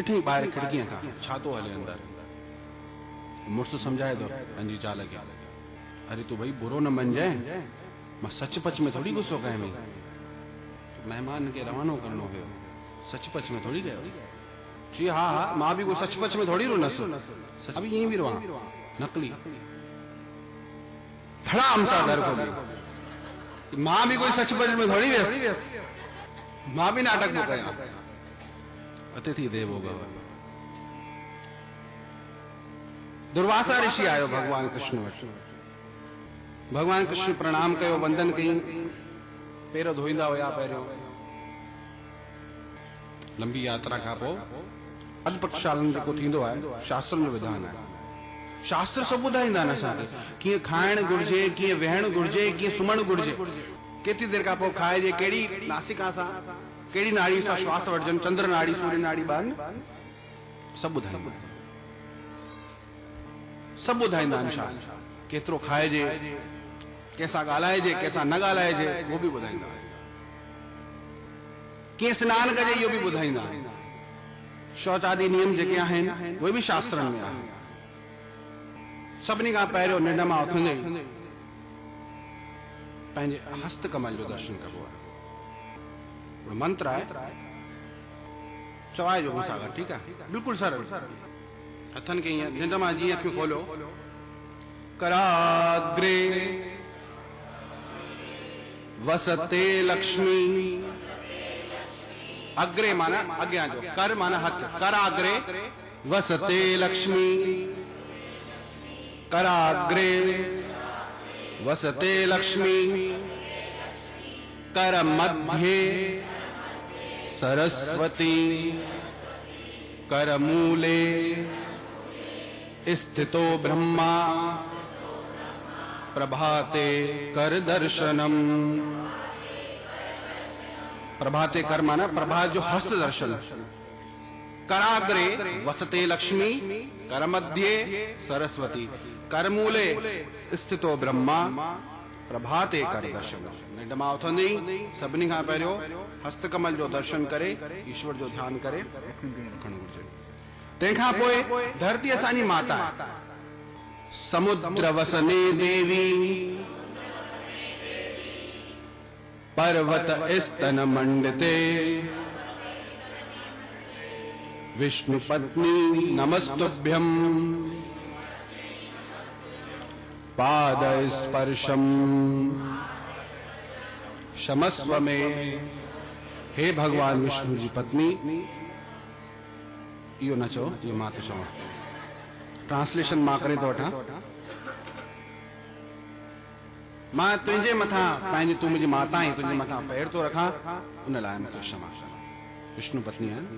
ॾिठई ॿाहिरि खिड़कीअ खां छा थो हले अंदरि मुड़ुसु सम्झाए थो पंहिंजी ज़ाल खे अरे तू भाई बुरो न मञजांइ मां सचपच में थोड़ी गुस्सो कयां महिमान खे रवानो करणो हुयो सचपच में थोड़ी कयो जी हा हा मां बि कोई सचपच में थोड़ी रोनसि सच बि ईअं बि रोआं नकली धड़ाम सां दर खोली मां बि कोई सचपच में थोड़ी वियसि मां बि नाटक पियो कयां अतिथि देवो भव दुर्वासा ऋषि आयो भगवान कृष्ण वटि भगवान कृष्ण प्रणाम कयो वंदन कई पेर धोईंदा हुया पहिरियों लंबी यात्रा खां पोइ अल्पक्षालन जेको थींदो आहे शास्त्रनि जो विधान आहे शास्त्र सभु ॿुधाईंदा आहिनि असांखे कीअं खाइण घुरिजे कीअं वेहण घुरिजे कीअं सुम्हण घुरिजे केतिरी देरि खां पोइ खाइजे कहिड़ी नासिका सां कहिड़ी नाड़ी सां श्वास वठजनि चंद्र नाड़ी सूर्य नाड़ी बान सभु ॿुधाईंदा आहिनि सभु ॿुधाईंदा आहिनि शास्त्र केतिरो खाइजे कंहिंसां ॻाल्हाइजे कंहिंसां न ॻाल्हाइजे उहो बि ॿुधाईंदा आहिनि कीअं सनानु कजे इहो बि ॿुधाईंदा आहिनि शौच आदि नियम जेके आहिनि उहे बि शास्त्रनि में आहिनि सभिनी खां पहिरियों निंड मां उथंदे पंहिंजे हस्त कमल जो दर्शन कबो आहे मंत्र आहे चवाइजो मूंसां गॾु ठीकु आहे बिल्कुलु सरल हथनि खे ईअं निंड मां जीअं अखियूं खोलियो कराग्रे वसते लक्ष्मी अग्रे माना अॻियां जो कर माना हथ कराग्रे वसते लक्ष्मी कराग्रे वसते लक्ष्मी कर मध्ये सरस्वती कर मूले स्थितो ब्रह्मा प्रभाते कर दर्शनम प्रभाते कर माना प्रभात जो हस्त दर्शन कराग्रे वसते लक्ष्मी कर मध्ये सरस्वती कर मूले स्थितो ब्रह्मा प्रभाते कर दर्शन निंड मां उथंदे सभिनी खां पहिरियों हस्त कमल जो दर्शन करे ईश्वर जो ध्यान करे रखणु घुरिजे तंहिंखां पोइ धरती असांजी माता समुद्र वसने देवी पर्वत स्तन मंडते विष्णु पत्नी नमस्तुभ्यं पाद स्पर्शम क्षमस्व में हे भगवान विष्णु जी पत्नी इहो न चओ ये मां तो चवां ट्रांसलेशन मां करे तो वठां मां तुंहिंजे मथां पंहिंजी तूं मुंहिंजी माता आहीं तुंहिंजे मथां पैर तो रखां उन लाइ मूंखे क्षमा कर विष्णु पत्नी आहिनि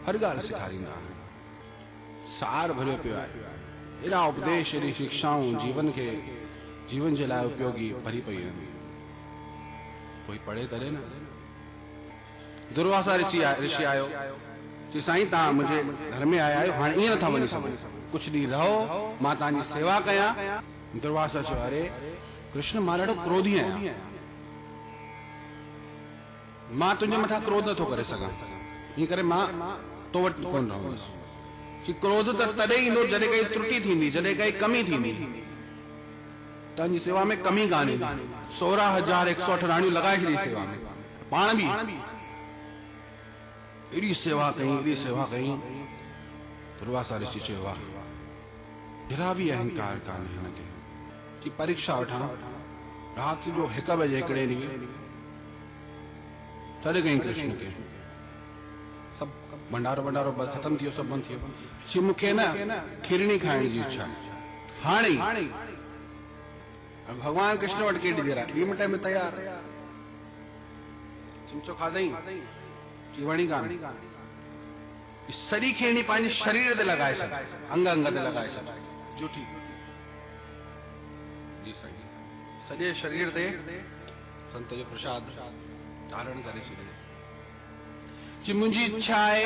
हर ॻाल्हि सेखारींदा आहिनि सार भरियो पियो आहे एॾा उपदेश एॾी शिक्षाऊं जीवन जे लाइ उपयोगी भरी पई आहिनि कोई पढ़े तॾहिं न दुर्वासा ऋषि आयो चई साईं तव्हां मुंहिंजे घर में आया आहियो हाणे ईअं नथा वञी सघो कुछ ॾींहं रहो मां तव्हांजी सेवा कयां दुर्वासा चयो अरे कृष्ण मां ॾाढो क्रोधी आहियां मां तुंहिंजे मथां क्रोध नथो करे सघां ईअं करे मां तो वटि कोन रहंदुसि चई क्रोध त तॾहिं ईंदो जॾहिं काई त्रुटि थींदी जॾहिं काई कमी थींदी तव्हांजी सेवा में कमी कान्हे 16,108 राणियूं लॻाए छॾी सेवा में पाण बि एॾी सेवा कई दुर्वासा ऋषि चयो वाह जरा बि अहंकार कान्हे हिनखे की परीक्षा वठां राति जो 1 बजे हिकिड़े ॾींहुं सॾ कई कृष्ण खे सभु भंडारो ख़तम थियो सभु बंदि थियो चई मूंखे न खीरणी खाइण जी इच्छा हाणे भगवान कृष्ण वटि केॾी देर आहे 2 मिंट में तयार चिमचो खाधई चई वणी कान सॼी खीरणी पंहिंजे शरीर ते लॻाए छॾ अंग ते लॻाए छॾ जूठी सॼे शरीर ते संत जो प्रसाद धारण करे छॾे जी मुंहिंजी इच्छा आहे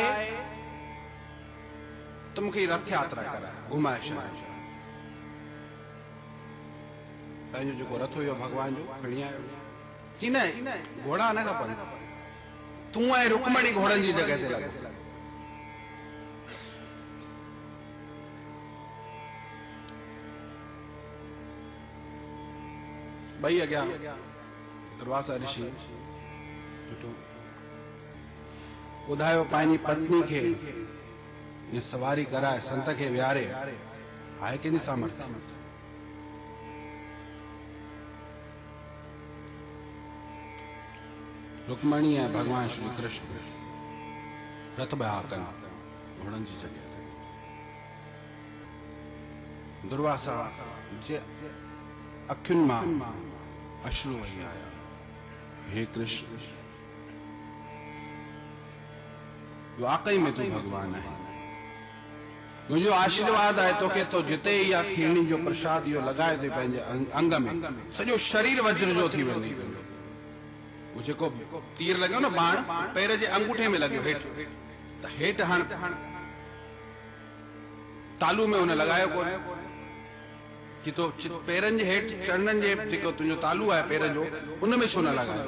तो मूंखे रथ यात्रा कराए घुमाए शहर पंहिंजो जेको रथ हुयो भगवान जो खणी आयो जी न घोड़ा न खपनि तूं ऐं रुक्मणी घोड़नि जी जॻह ते लॻो ॿई अॻियां दुर्वासा ऋषि ॿुधायो पंहिंजी पत्नी खे ये सवारी कराए संत खे विहारे आहे कंहिंजी सामर्थ्य रुक्मणी ऐं भगवान श्री कृष्ण रथ बहा कनि घोड़नि जी जॻह ते दुर्वासा जे अखियुनि मां अश्रु वही आया हे कृष्ण वाकई में तू भगवान है मुझो आशीर्वाद है तोखे तो जिते या खीरणी जो प्रसाद यो लगाए दे पंहिंजे अंग में सॼो शरीर वज्र जो थी वेंदी मुझे को तीर लॻियो न बाण पैर जे अंगूठे में लॻियो हेठ त हेठ हाण तालू में उन लगायो कोन कि तो पैरनि जे हेठ चरणनि जे जेको तुंहिंजो तालू आहे पैर जो उन में छो न लगायो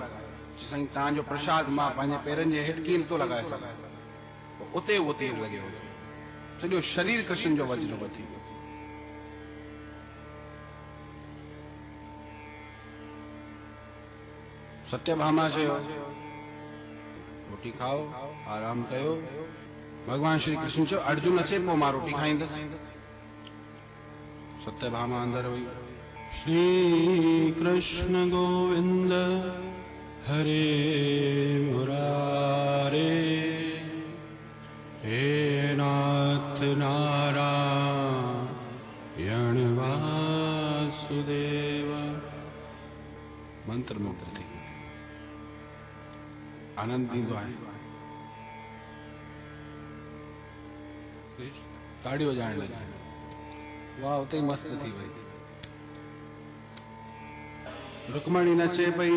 साईं तव्हांजो प्रसाद मां पंहिंजे पैरनि जे हेठ कीअं नथो लगाए सघां उते उहो तीर लॻियो सॼो शरीर कृष्ण जो वज्र जो थी वियो सत्यभामा चयो रोटी खाओ आराम कयो भगवान श्री कृष्ण चयो अर्जुन अचे पोइ मां रोटी खाईंदसि सत्यभामा अंदर हुई श्री कृष्ण गोविंद हरे मुरारे हे नाथ नारायण वासुदेव मंत्र मुग्ध थी आनंद दींदो आहे ताड़ी वजाइण लगी वाह उते मस्त थी वई रुक्मणी नचे पई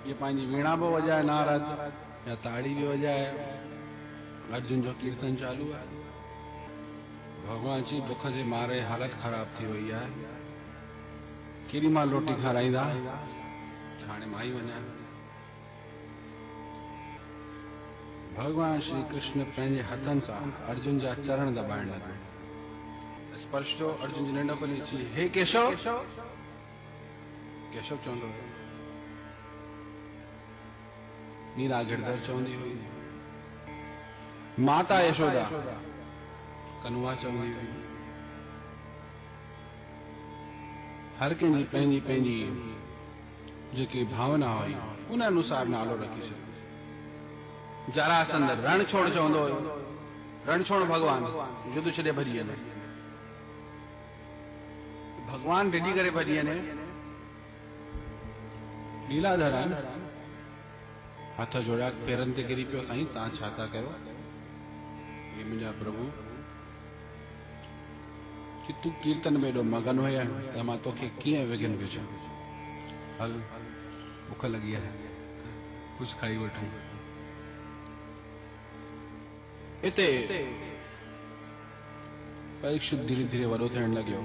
ये पंहिंजी वीणा भी वजाए नारद या ताड़ी भी वजाए अर्जुन जो कीर्तन चालू है भगवान जी बुख जे मारे हालत खराब थी वई है केरी मां रोटी खाराईंदा हाणे मां ही वञा भगवान श्री कृष्ण पंहिंजे हथनि सां अर्जुन जा चरण दबाइण लॻा स्पर्श जो अर्जुन जी निंड खोली अची हे केशव केशव चवंदो मीरा गिरधर चवंदी हुई माता यशोदा कनुआ चवंदी हुई हर कंहिंजी पंहिंजी पंहिंजी जेकी भावना हुई उन अनुसार नालो रखी छॾियो जरासंध रण छोड़ चवंदो हुयो रण छोड़ भगवान युद्ध छॾे भॼी वञे भगवान डिॼी करे भॼी वञे लीलाधर हथ जोड़िया पेरनि ते किरी पियो साईं तव्हां छा था कयो हे मुंहिंजा प्रभु कि तू कीर्तन में एॾो मगन हुया त मां तोखे कीअं विघन विझां हल बुख लॻी आहे कुझु खाई वठूं इते परीक्षित धीरे धीरे वॾो थियण लॻियो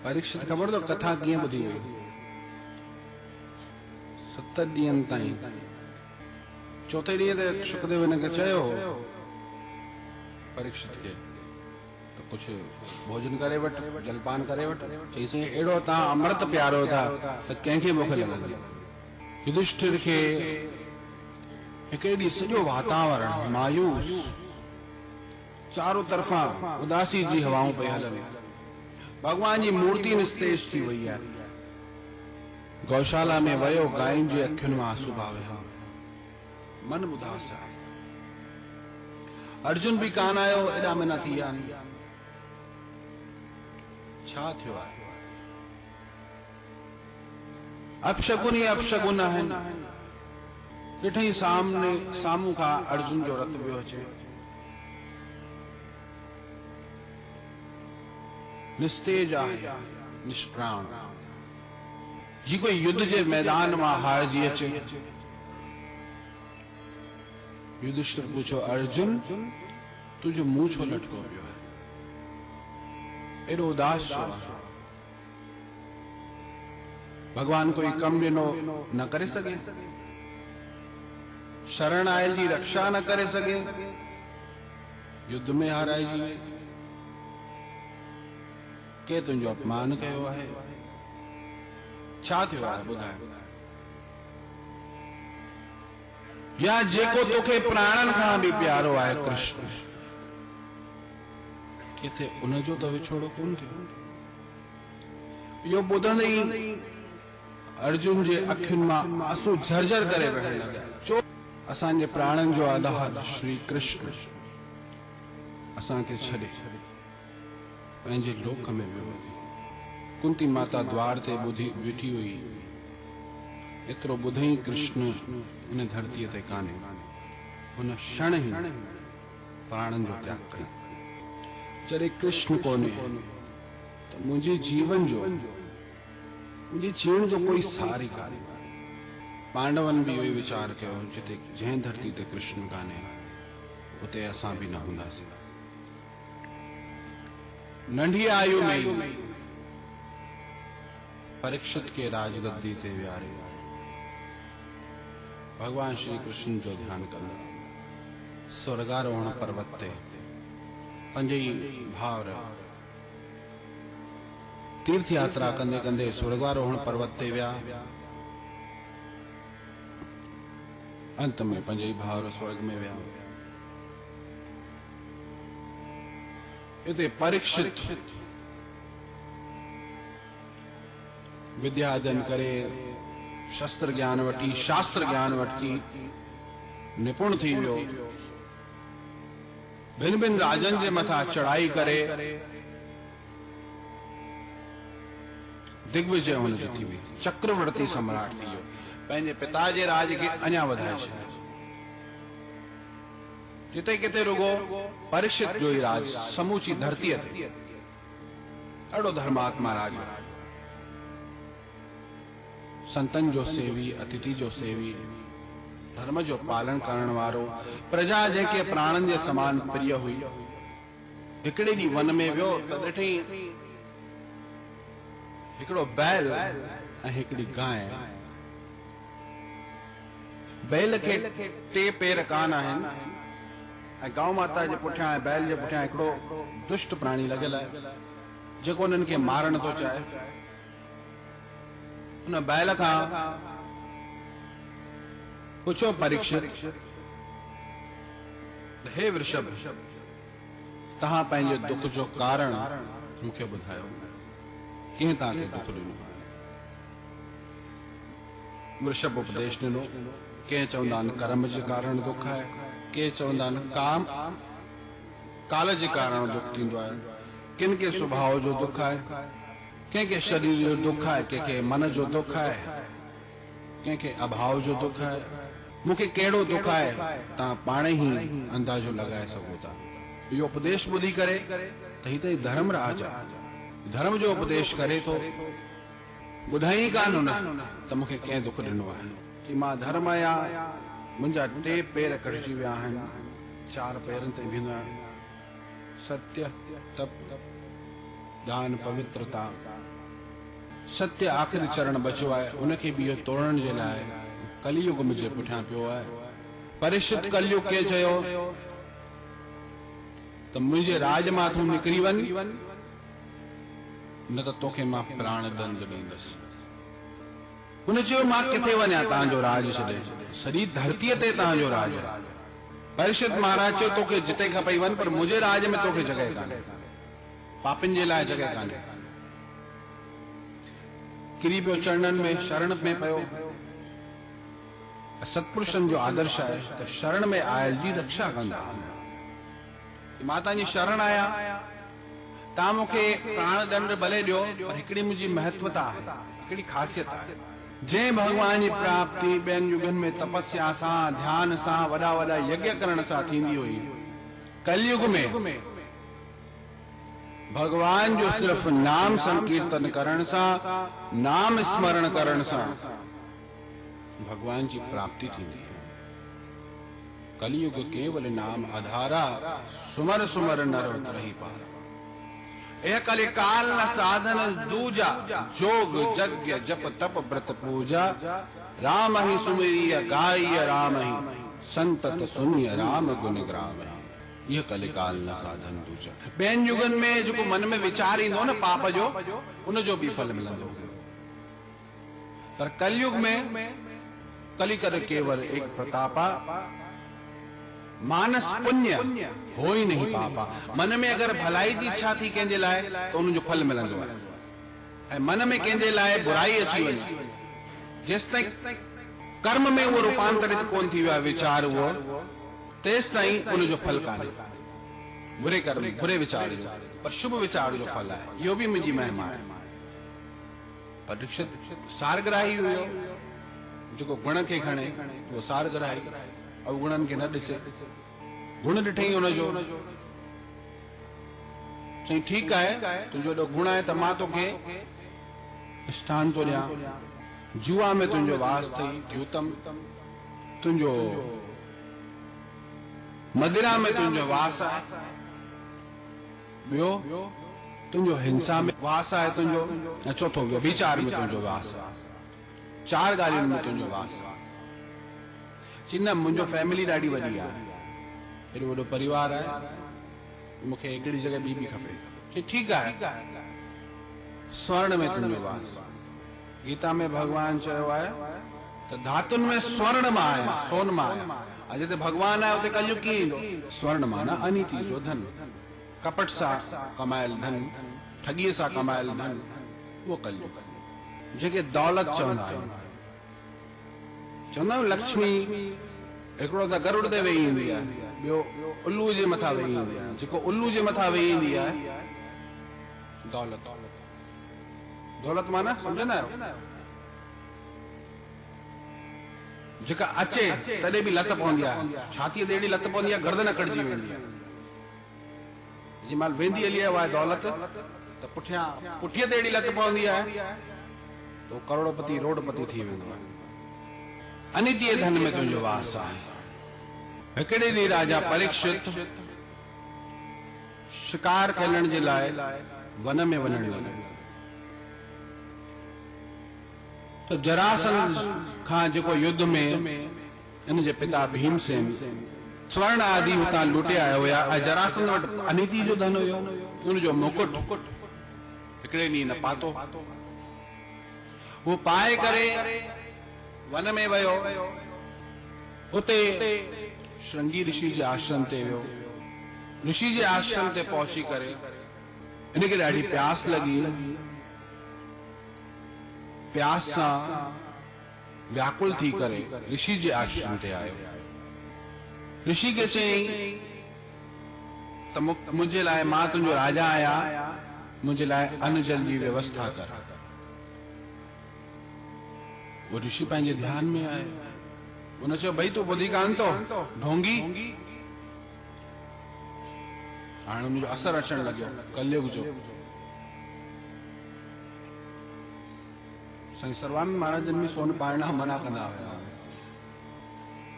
परीक्षित ख़बर अथव कथा कीअं ॿुधी हुई 7 ॾींहंनि ताईं चौथे ॾींहं ते सुखदेव हिनखे चयो परीक्षित खे कुछ भोजन करे वठ जलपान करे वठ चईसीं अहिड़ो तव्हां अमृत प्यारो था त कंहिंखे बुख लॻंदी युधिष्ठिर खे हिकिड़े ॾींहुं सॼो वातावरण मायूस चारों तरफ़ा उदासी जी हवाऊं पई हलनि भगवान जी मूर्ति निस्तेज थी वई आहे गौशाला में वियो गायुनि जी अखियुनि मां आंसू भावे मन उदास आहे अर्जुन भी कान आयो एॾा महीना थी विया आहिनि छा थियो आहे अपशगुन ही अपशगुन आहिनि ॾिठई सामने साम्हूं खां अर्जुन जो रथ पियो अचे निस्तेज आहे निष्प्राण जी कोई युद्ध जे मैदान में हारजी अचे युधिष्ठिर पूछो अर्जुन तुझो मुंह छो लटको पियो है, एडो उदास छो? भगवान कोई कम ॾिनो न करे सके? शरण आयल जी रक्षा न करे सके? युद्ध में हाराइजी वई? के तुंहिंजो अपमान कयो आहे? छा थियो आहे ॿुधाए? या जेको तोखे प्राणन खां बि प्यारो आहे कृष्ण, किथे उनजो त विछोड़ो कोन थियो? इहो ॿुधंदे ई अर्जुन जे अखियुनि मां आंसू झरझर करे वहण लॻा। असांजे प्राणन जो आधार श्री कृष्ण असांखे छॾे पंहिंजे लोक में वियो। कुंती माता द्वार ते ॿुधी बीठी हुई, एतिरो ॿुधई कृष्ण इन धरतीअ ते कान्हे। हुन क्षण ई प्राणन जो त्याग कयो। जॾहिं कृष्ण कोन्हे त मुंहिंजे जीवन जो, मुंहिंजे जीवन जो कोई सार ई कान्हे। पांडवन भी इहो विचार कयो, जिते जंहिं धरती ते कृष्ण कान्हे उते असां भी न हूंदासीं। नंढी आयु में परीक्षित के राजगद्दी ते विहारे भगवान श्री कृष्ण जो ध्यान कंदा स्वर्गारोहण पर्वत ते पंजई भावर तीर्थ यात्रा कंदे कंदे स्वर्गारोहण पर्वत ते विया। अंत में पंजई भावर स्वर्ग में विया। इते परीक्षित विद्या अध्ययन करे, शस्त्र ज्ञान वठी, शास्त्र ज्ञान वठी निपुण थी वियो। भिन्न भिन्न राजन जे मथा चढ़ाई करे दिग्विजय हुनजो थी वई, चक्रवर्ती सम्राट थी वियो। पंहिंजे पिता जे राज खे अञा वधाए छॾियो। जिते किथे रुगो परीक्षित जो ही राज समूची धरतीअ ते ॾाढो धर्मात्मा राज, संतन जो सेवी, अतिथि जो सेवी, धर्म जो पालन करण वारो, प्रजा जेके प्राणन जे समान प्रिय हुई। हिकड़े ॾींहुं वन में वियो त ॾिठई हिकड़ो बैल ऐं हिकड़ी गांइ। बैल खे टे पेर कान आहिनि ऐं गौ माता जे पुठियां ऐं बैल जे पुठियां हिकड़ो दुष्ट प्राणी लॻियल आहे जेको उन्हनि खे मारण थो चाहे। उन बैल खां पुछो परीक्षित, हे वृषभ, तव्हां पंहिंजे दुख जो कारण मूंखे ॿुधायो, कंहिं तव्हांखे दुख ॾिनो? वृषभ उपदेश ॾिनो। के चवंदा आहिनि कर्म जे कारण दुख आहे, के चवंदा आहिनि काल जे कारण दुख थींदो आहे, किन के स्वभाव जो दुख आहे, कंहिंखे शरीर जो दुख आहे, कंहिंखे मन जो दुख आहे, कंहिंखे अभाव जो दुख आहे। मूंखे कहिड़ो दुख आहे तव्हां पाण ई अंदाज़ो लॻाए सघो था। इहो उपदेश ॿुधी करे त ही त धर्मराज आहे, धर्म जो उपदेश करे थो। ॿुधाई कान हुन त मूंखे कंहिं दुख ॾिनो आहे। कि मां धर्म आहियां, मुंहिंजा टे पेर कटिजी विया आहिनि, चार पेरनि ते बीहंदो आहियां। सत्य, तप, दान, पवित्रता। सत्य आख़िरी चरण बचियो आहे, उनखे बि इहो तोड़ण जे लाइ कलयुग मुंहिंजे पुठियां पियो आहे। परीक्षित कलयुग खे चयो त मुंहिंजे राज मां तूं निकिरी वञ, न त तोखे मां प्राण दंड ॾींदुसि। हुन चयो मां किथे वञा तव्हांजो राज छॾे, सॼी धरतीअ ते तव्हांजो राज आहे। परीक्षित महाराज चयो तोखे जिते खपई वञ, पर मुंहिंजे राज में तोखे जॻह कान्हे, पापिन जे लाइ जॻह कान्हे। किरी पियो चरणन में, शरण में पियो। सत्पुरुषन जो आदर्श आहे त शरण में आयल जी रक्षा कंदा। मां तव्हांजी शरण आहियां, तव्हां मूंखे प्राण दंड भले ॾियो, पर हिकिड़ी मुंहिंजी महत्वता आहे, हिकिड़ी ख़ासियत आहे। जंहिं भगवान जी प्राप्ति ॿियनि युगनि में तपस्या सां, ध्यान सां, वॾा वॾा यज्ञ करण सां थींदी हुई, कलयुग में भगवान जो सिर्फ नाम संकीर्तन करण सां, नाम स्मरण करण सां भगवान जी प्राप्ति थींदी है। कलयुग केवल नाम आधारा, सुमर सुमर नर उतरहि पारा। यह कलि काल न साधन दूजा, जोग यज्ञ जप तप व्रत पूजा। राम ही सुमिरिय गाय राम ही, संतत सुनिय राम गुण ग्राम। यह कलि काल न साधन दूजा। ॿियनि युगनि में जेको मन में वीचार ईंदो न पाप जो, उन जो भी फल मिलंदो, पर कलयुग में कलि कर केवल एक प्रतापा। मानस पुण्य हो ही नहीं पापा। मन में अगर भलाई जी इच्छा थी कंहिंजे लाइ तो उनजो फल मिलंदो आहे, ऐं मन में कंहिंजे लाइ बुराई अची वञे, जेसिताईं कर्म में वो रूपांतरित कोन थी वियो आहे वीचार उहो, तेसि ताईं उनजो फल कान्हे। बुरे कर्म बुरे विचार जो, पर शुभ विचार जो फल आहे। इहो बि मुंहिंजी महिमा आहे। परीक्षित सारग्राही हुयो, जेको गुण खे खणे उहो सारग्राही, अवगुणनि खे न ॾिसे। गुण ॾिठई हुनजो, चई ठीकु आहे, तुंहिंजो एॾो गुण आहे त मां तोखे स्थान थो ॾियां। जुआ में तुंहिंजो वास अथई, द्यूतम तुंहिंजो, मदिरा में तुंहिंजो वास आहे, ॿियो तुंहिंजो हिंसा में वास आहे तुंहिंजो, ऐं चौथो व्यभिचार में तुंहिंजो वास आहे। 4 ॻाल्हियुनि में तुंहिंजो वास आहे। चिन्ह मुंहिंजो फैमिली ॾाढी वॾी आहे, एॾो वॾो परिवार आहे, मूंखे हिकिड़ी जॻह ॿी बि खपे। चई ठीकु आहे, स्वर्ण में तुंहिंजो वास। गीता में भगवान चयो आहे त धातुनि में स्वर्ण मां आहे, सोन मां आहे। अॼु जिते भगवान आहे उते कलयुग कीअं ईंदो? स्वर्ण माना अनीति जो धन, कपट सां कमायल धन, ठगीअ सां कमायल धन, उहो कलयुग। जेके दौलत चवंदा आहियूं, चवंदा आहियूं लक्ष्मी हिकिड़ो त गरुड़ ते वेही ईंदी आहे, ॿियो उल्लू जे मथां वेही ईंदी आहे। जेको उल्लू जे मथां वेही ईंदी आहे दौलत। दौलत माना सम्झंदा आहियो? जेका अचे तॾहिं बि लत पवंदी आहे, छातीअ ते एॾी लत पवंदी आहे गर्दन कटिजी वेंदी आहे। जंहिं महिल वेंदी हली आहे उहा दौलत, त पुठियां पुठीअ ते एॾी लत पवंदी आहे तो करोड़पति रोडपति थी वेंदो आहे। अनितीय धन में तुंहिंजो वास आहे। हिकिड़े ॾींहुं राजा परीक्षित शिकार खेलण जे लाइ वन में वञण लॻो, तो जरासंध खां जेको युद्ध में इन जे पिता भीमसेन स्वर्ण आदि हुतां लूटे आया हुया, ऐं जरासंध वटि अनिति जो धन हुयो। उनजो मुकुट हिकिड़े ॾींहुं न पातो। वो पाए करे वन में वियो, उते श्रृंगी ऋषि जे आश्रम ते वियो। ऋषि जे आश्रम ते पहुची करे इनखे ॾाढी प्यास लॻी। प्यास सां व्याकुल थी करे ऋषि जे आश्रम ते आयो। ऋषि खे चई त मुंहिंजे लाइ, मां तुंहिंजो राजा आहियां, मुंहिंजे लाइ अन्न जल जी व्यवस्था कर। वो ऋषि पंहिंजे ध्यान में आयो। उन चयो भई तूं ॿुधी कान थो ढोंगी? हाणे उनजो असर अचण लॻियो कलयुग जो। साईं सर्वानंद महाराजन भी सोन पाइणा मना कंदा हुया।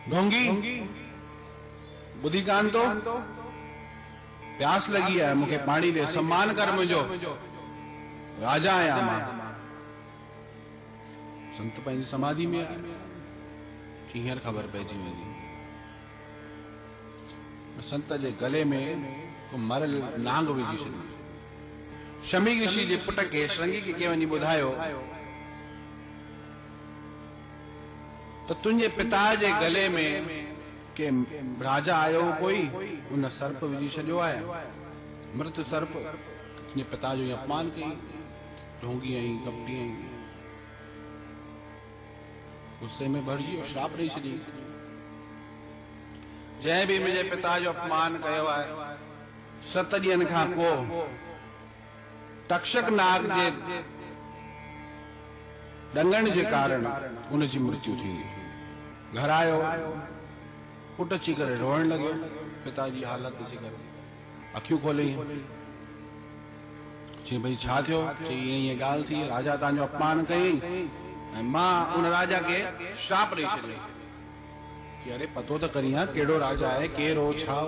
ढोंगी ॿुधी कान थो? प्यास लगी है, मूंखे पानी दे, सम्मान कर, मुंहिंजो राजा आहियां मां। संत पंहिंजी समाधि में आया, हींअर ख़बर पइजी वेंदी। संत जे गले में को मरल नांग विझी छॾी। शमी ऋषि जे पुट खे श्रृंगी खे वञी ॿुधायो तो तुंहिंजे पिता जे गले में के राजा आयो कोई, उन सर्प विझी छॾियो आहे, मृत सर्प। तुंहिंजे पिता जो अपमान कई, ढोंगी आई, कपटी आई, गुस्से में भरजी और श्राप ॾेई छॾी। जंहिं भी मुंहिंजे पिता जो अपमान कयो आहे, 7 ॾींहनि खां पोइ तक्षक नाग जे डंगण जे कारण उनजी मृत्यु थींदी। घर आयो, पुट अची करे रोअण लॻो। पिता जी हालत ॾिसी करे अखियूं खोलियईं। चई भई छा थियो? चई ईअं ॻाल्हि थी, राजा तव्हांजो अपमान कयईं ऐं मां उन राजा खे श्राप ॾेई छॾियो। कि अरे पतो तो करिया केड़ो राजा है केर हो छा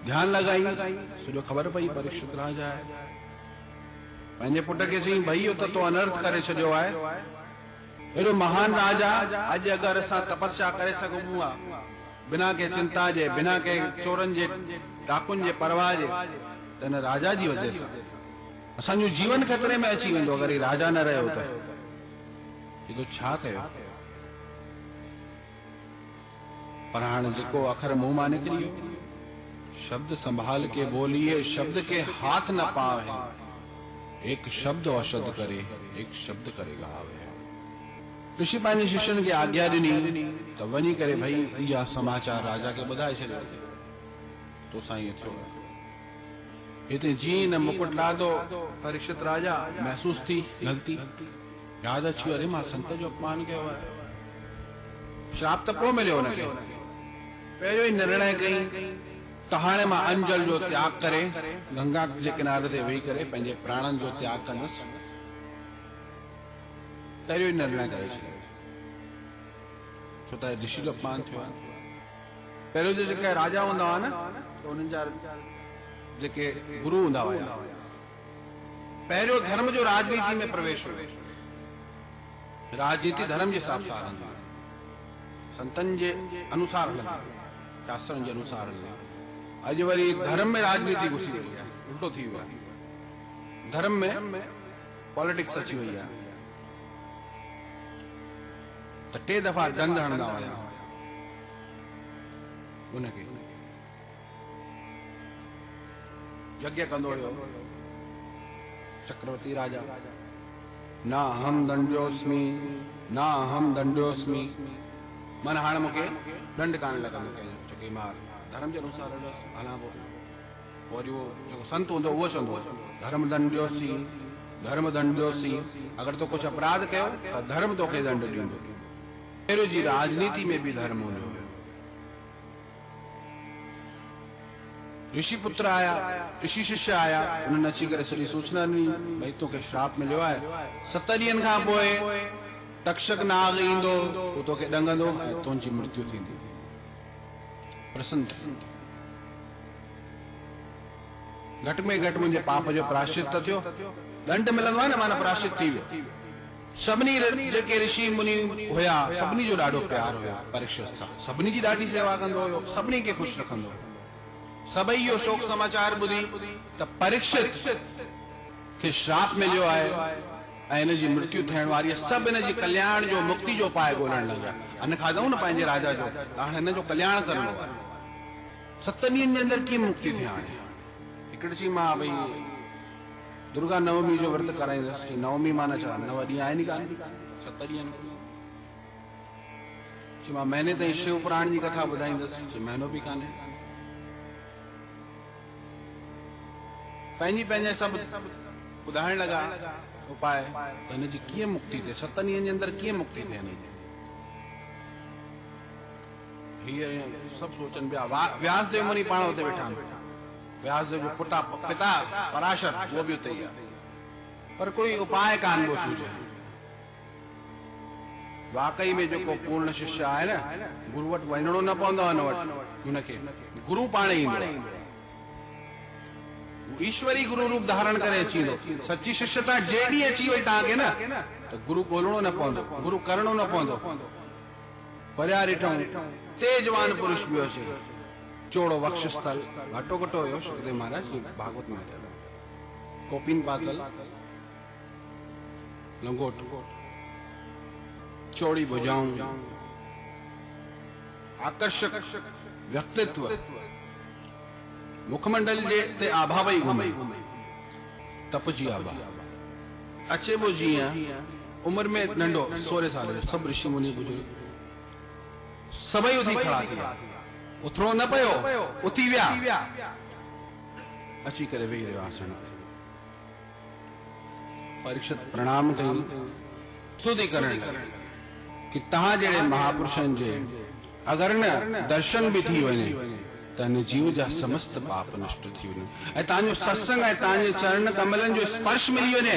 ध्यान लगाई सॼो ख़बर पई परीक्षित राजा है पंहिंजे पुट खे चई भई इहो त तो अनर्थ करे छॾियो आहे एॾो महान राजा अॼु अगरि असां तपस्या करे सघूं हा बिना के चिंता जे बिना के चोरनि जे डाकुनि जे परवाह जे त हिन राजा जी वजह सां असांजो जीवन खतरे में अची वेंदो अगरि राजा न रहियो त एॾो छा कयो पर हाणे जेको अखर मुंह मां निकिरी वियो शब्द संभाल के बोलिए शब्द के हाथ न पावे एक शब्द औषध करे एक शब्द करे गावे ऋषि पंहिंजे शिष्यन खे आज्ञा ॾिनी त वञी करे भई इहा समाचार राजा खे ॿुधाए छॾियो तोसां ईअं थियो हिते जीअं न मुकुट लादो परीक्षित राजा महसूस थी ग़लती यादि अची अरे मां संत जो अपमान कयो आहे श्राप त पोइ मिलियो हुनखे पहिरियों ई निर्णय कई त हाणे मां अंजल जो त्याग करे गंगा जे किनारे ते वेही करे पंहिंजे प्राणनि जो त्याग कंदुसि पहिरियों ई निर्णय करे छॾियो छो त ऋषि जो अपमान थियो आहे पहिरियों जो जेके राजा हूंदा हुआ न त उन्हनि जा जेके गुरु हूंदा हुआ पहिरियों धर्म जो राजनीति में प्रवेश हुयो राजनीति धर्म जे हिसाब सां हलंदी संतन जे अनुसार हलंदी शास्त्रनि जे अनुसार हलंदी अॼु वरी धर्म में राजनीति घुसी वई आहे उल्टो थी वियो आहे धर्म में पॉलिटिक्स अची वई आहे त टे दफ़ा दंड हणंदा हुया उनखे यज्ञ कंदो हुयो चक्रवर्ती राजा ना हम दंड्योस्मी ना हम दंड्योस्मी मन हाणे मूंखे दंड कान लॻंदो कंहिंजो छोकी मां धर्म जे अनुसार हलां पोइ वरी उहो जेको संत हूंदो उहो चवंदो धर्म दंड्योसी धर्म दंड्योसी अगरि तो कुझु अपराध कयो त धर्म तोखे दंड ॾींदो पहिरियों जी राजनीति में भी धर्म हूंदो हुयो ऋषि पुत्र आया ऋषि शिष्य आया उन्होंने अची करे सॼी सूचना ॾिनी भई तोखे श्राप मिलियो आहे 7 ॾींहंनि खां पोइ तक्षक नाग ईंदो उहो तोखे ॾंगंदो ऐं तुंहिंजी मृत्यु थींदी प्रसन्न घटि में घटि मुंहिंजे पाप जो प्रायश्चित त थियो दंड मिलंदो आहे न माना प्रायश्चित थी वियो सभिनी जेके ऋषि मुनि हुया सभिनी जो ॾाढो प्यार हुयो परीक्षित सां सभिनी जी ॾाढी सेवा कंदो हुयो सभिनी खे ख़ुशि रखंदो हुयो सभई इहो शोक समाचार ॿुधी त परीक्षित खे श्राप मिलियो आहे ऐं हिन जी मृत्यु थियण वारी आहे सभु हिन जी कल्याण जो मुक्ति जो उपाय ॻोल्हण लॻा अन खाधऊं न पंहिंजे राजा जो हाणे हिन जो कल्याण करणो आहे 7 ॾींहंनि जे अंदरि कीअं मुक्ति थिए हाणे हिकिड़ी चई मां भई दुर्गा नवमी जो व्रत कराईंदसि नवमी माना छा 9 ॾींहं आहिनि ई कान 7 ॾींहंनि चई मां महीने ताईं शिव पुराण जी कथा ॿुधाईंदसि चई महीनो बि कान्हे पंहिंजी पंहिंजे सभु ॿुधाइण लॻा उपाय त हिन जी कीअं मुक्ति थिए 7 ॾींहंनि जे अंदरि कीअं मुक्ति थिए हिन जी हीअ सभु सोचनि पिया व्यासदेव मुनि पाण हुते वेठा आहिनि व्यासदेव जो पिता पराशर वो भी उते ही आहे पर कोई उपाय कान वो सूझे वाकई में जेको पूर्ण शिष्य आहे न गुरु वटि वञणो न पवंदो हिन वटि हुनखे गुरु पाण ईंदो ईश्वरी गुरु रूप धारण करे अची वेंदो सची शिष्यता जेॾी अची वई तव्हांखे न त गुरु ॻोल्हणो न पवंदो गुरु करणो न पवंदो परियां ॾिठूं तेजवान पुरुष बि अचे चौड़ो वक्षस्थल घटो घटो हुयो सुखदेव महाराज भागवत में कोपिन पातल लंगोट चौड़ी भुजाऊं आकर्षक व्यक्तित्व मुखमंडल जे ते आभा पई घुमे तपजी आभा अचे वो जीअं उम्र में नंढो 16 साल जो सब ऋषि मुनि गुजरे सभई उथी खड़ा थी उथणो न पियो उथी विया अची करे वेही रहियो आसन ते परीक्षित प्रणाम कई स्तुति करण लॻा कि तव्हां जहिड़े महापुरुषनि जे अगरि न दर्शन भी थी वञे त हिन जीव जा समस्त पाप नष्ट थी वञनि ऐं तव्हांजो सत्संग ऐं तव्हांजे चरण कमलनि जो स्पर्श मिली वञे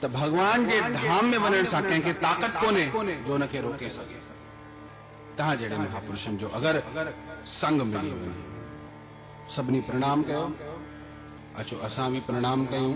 त भगवान जे धाम में वञण सां कंहिंखे ताक़त कोन्हे जो हुनखे रोके सघे तहां जड़े महापुरुषन जो अगर संग मिली वने सबनी प्रणाम कयो। अचो असां भी प्रणाम कयूं।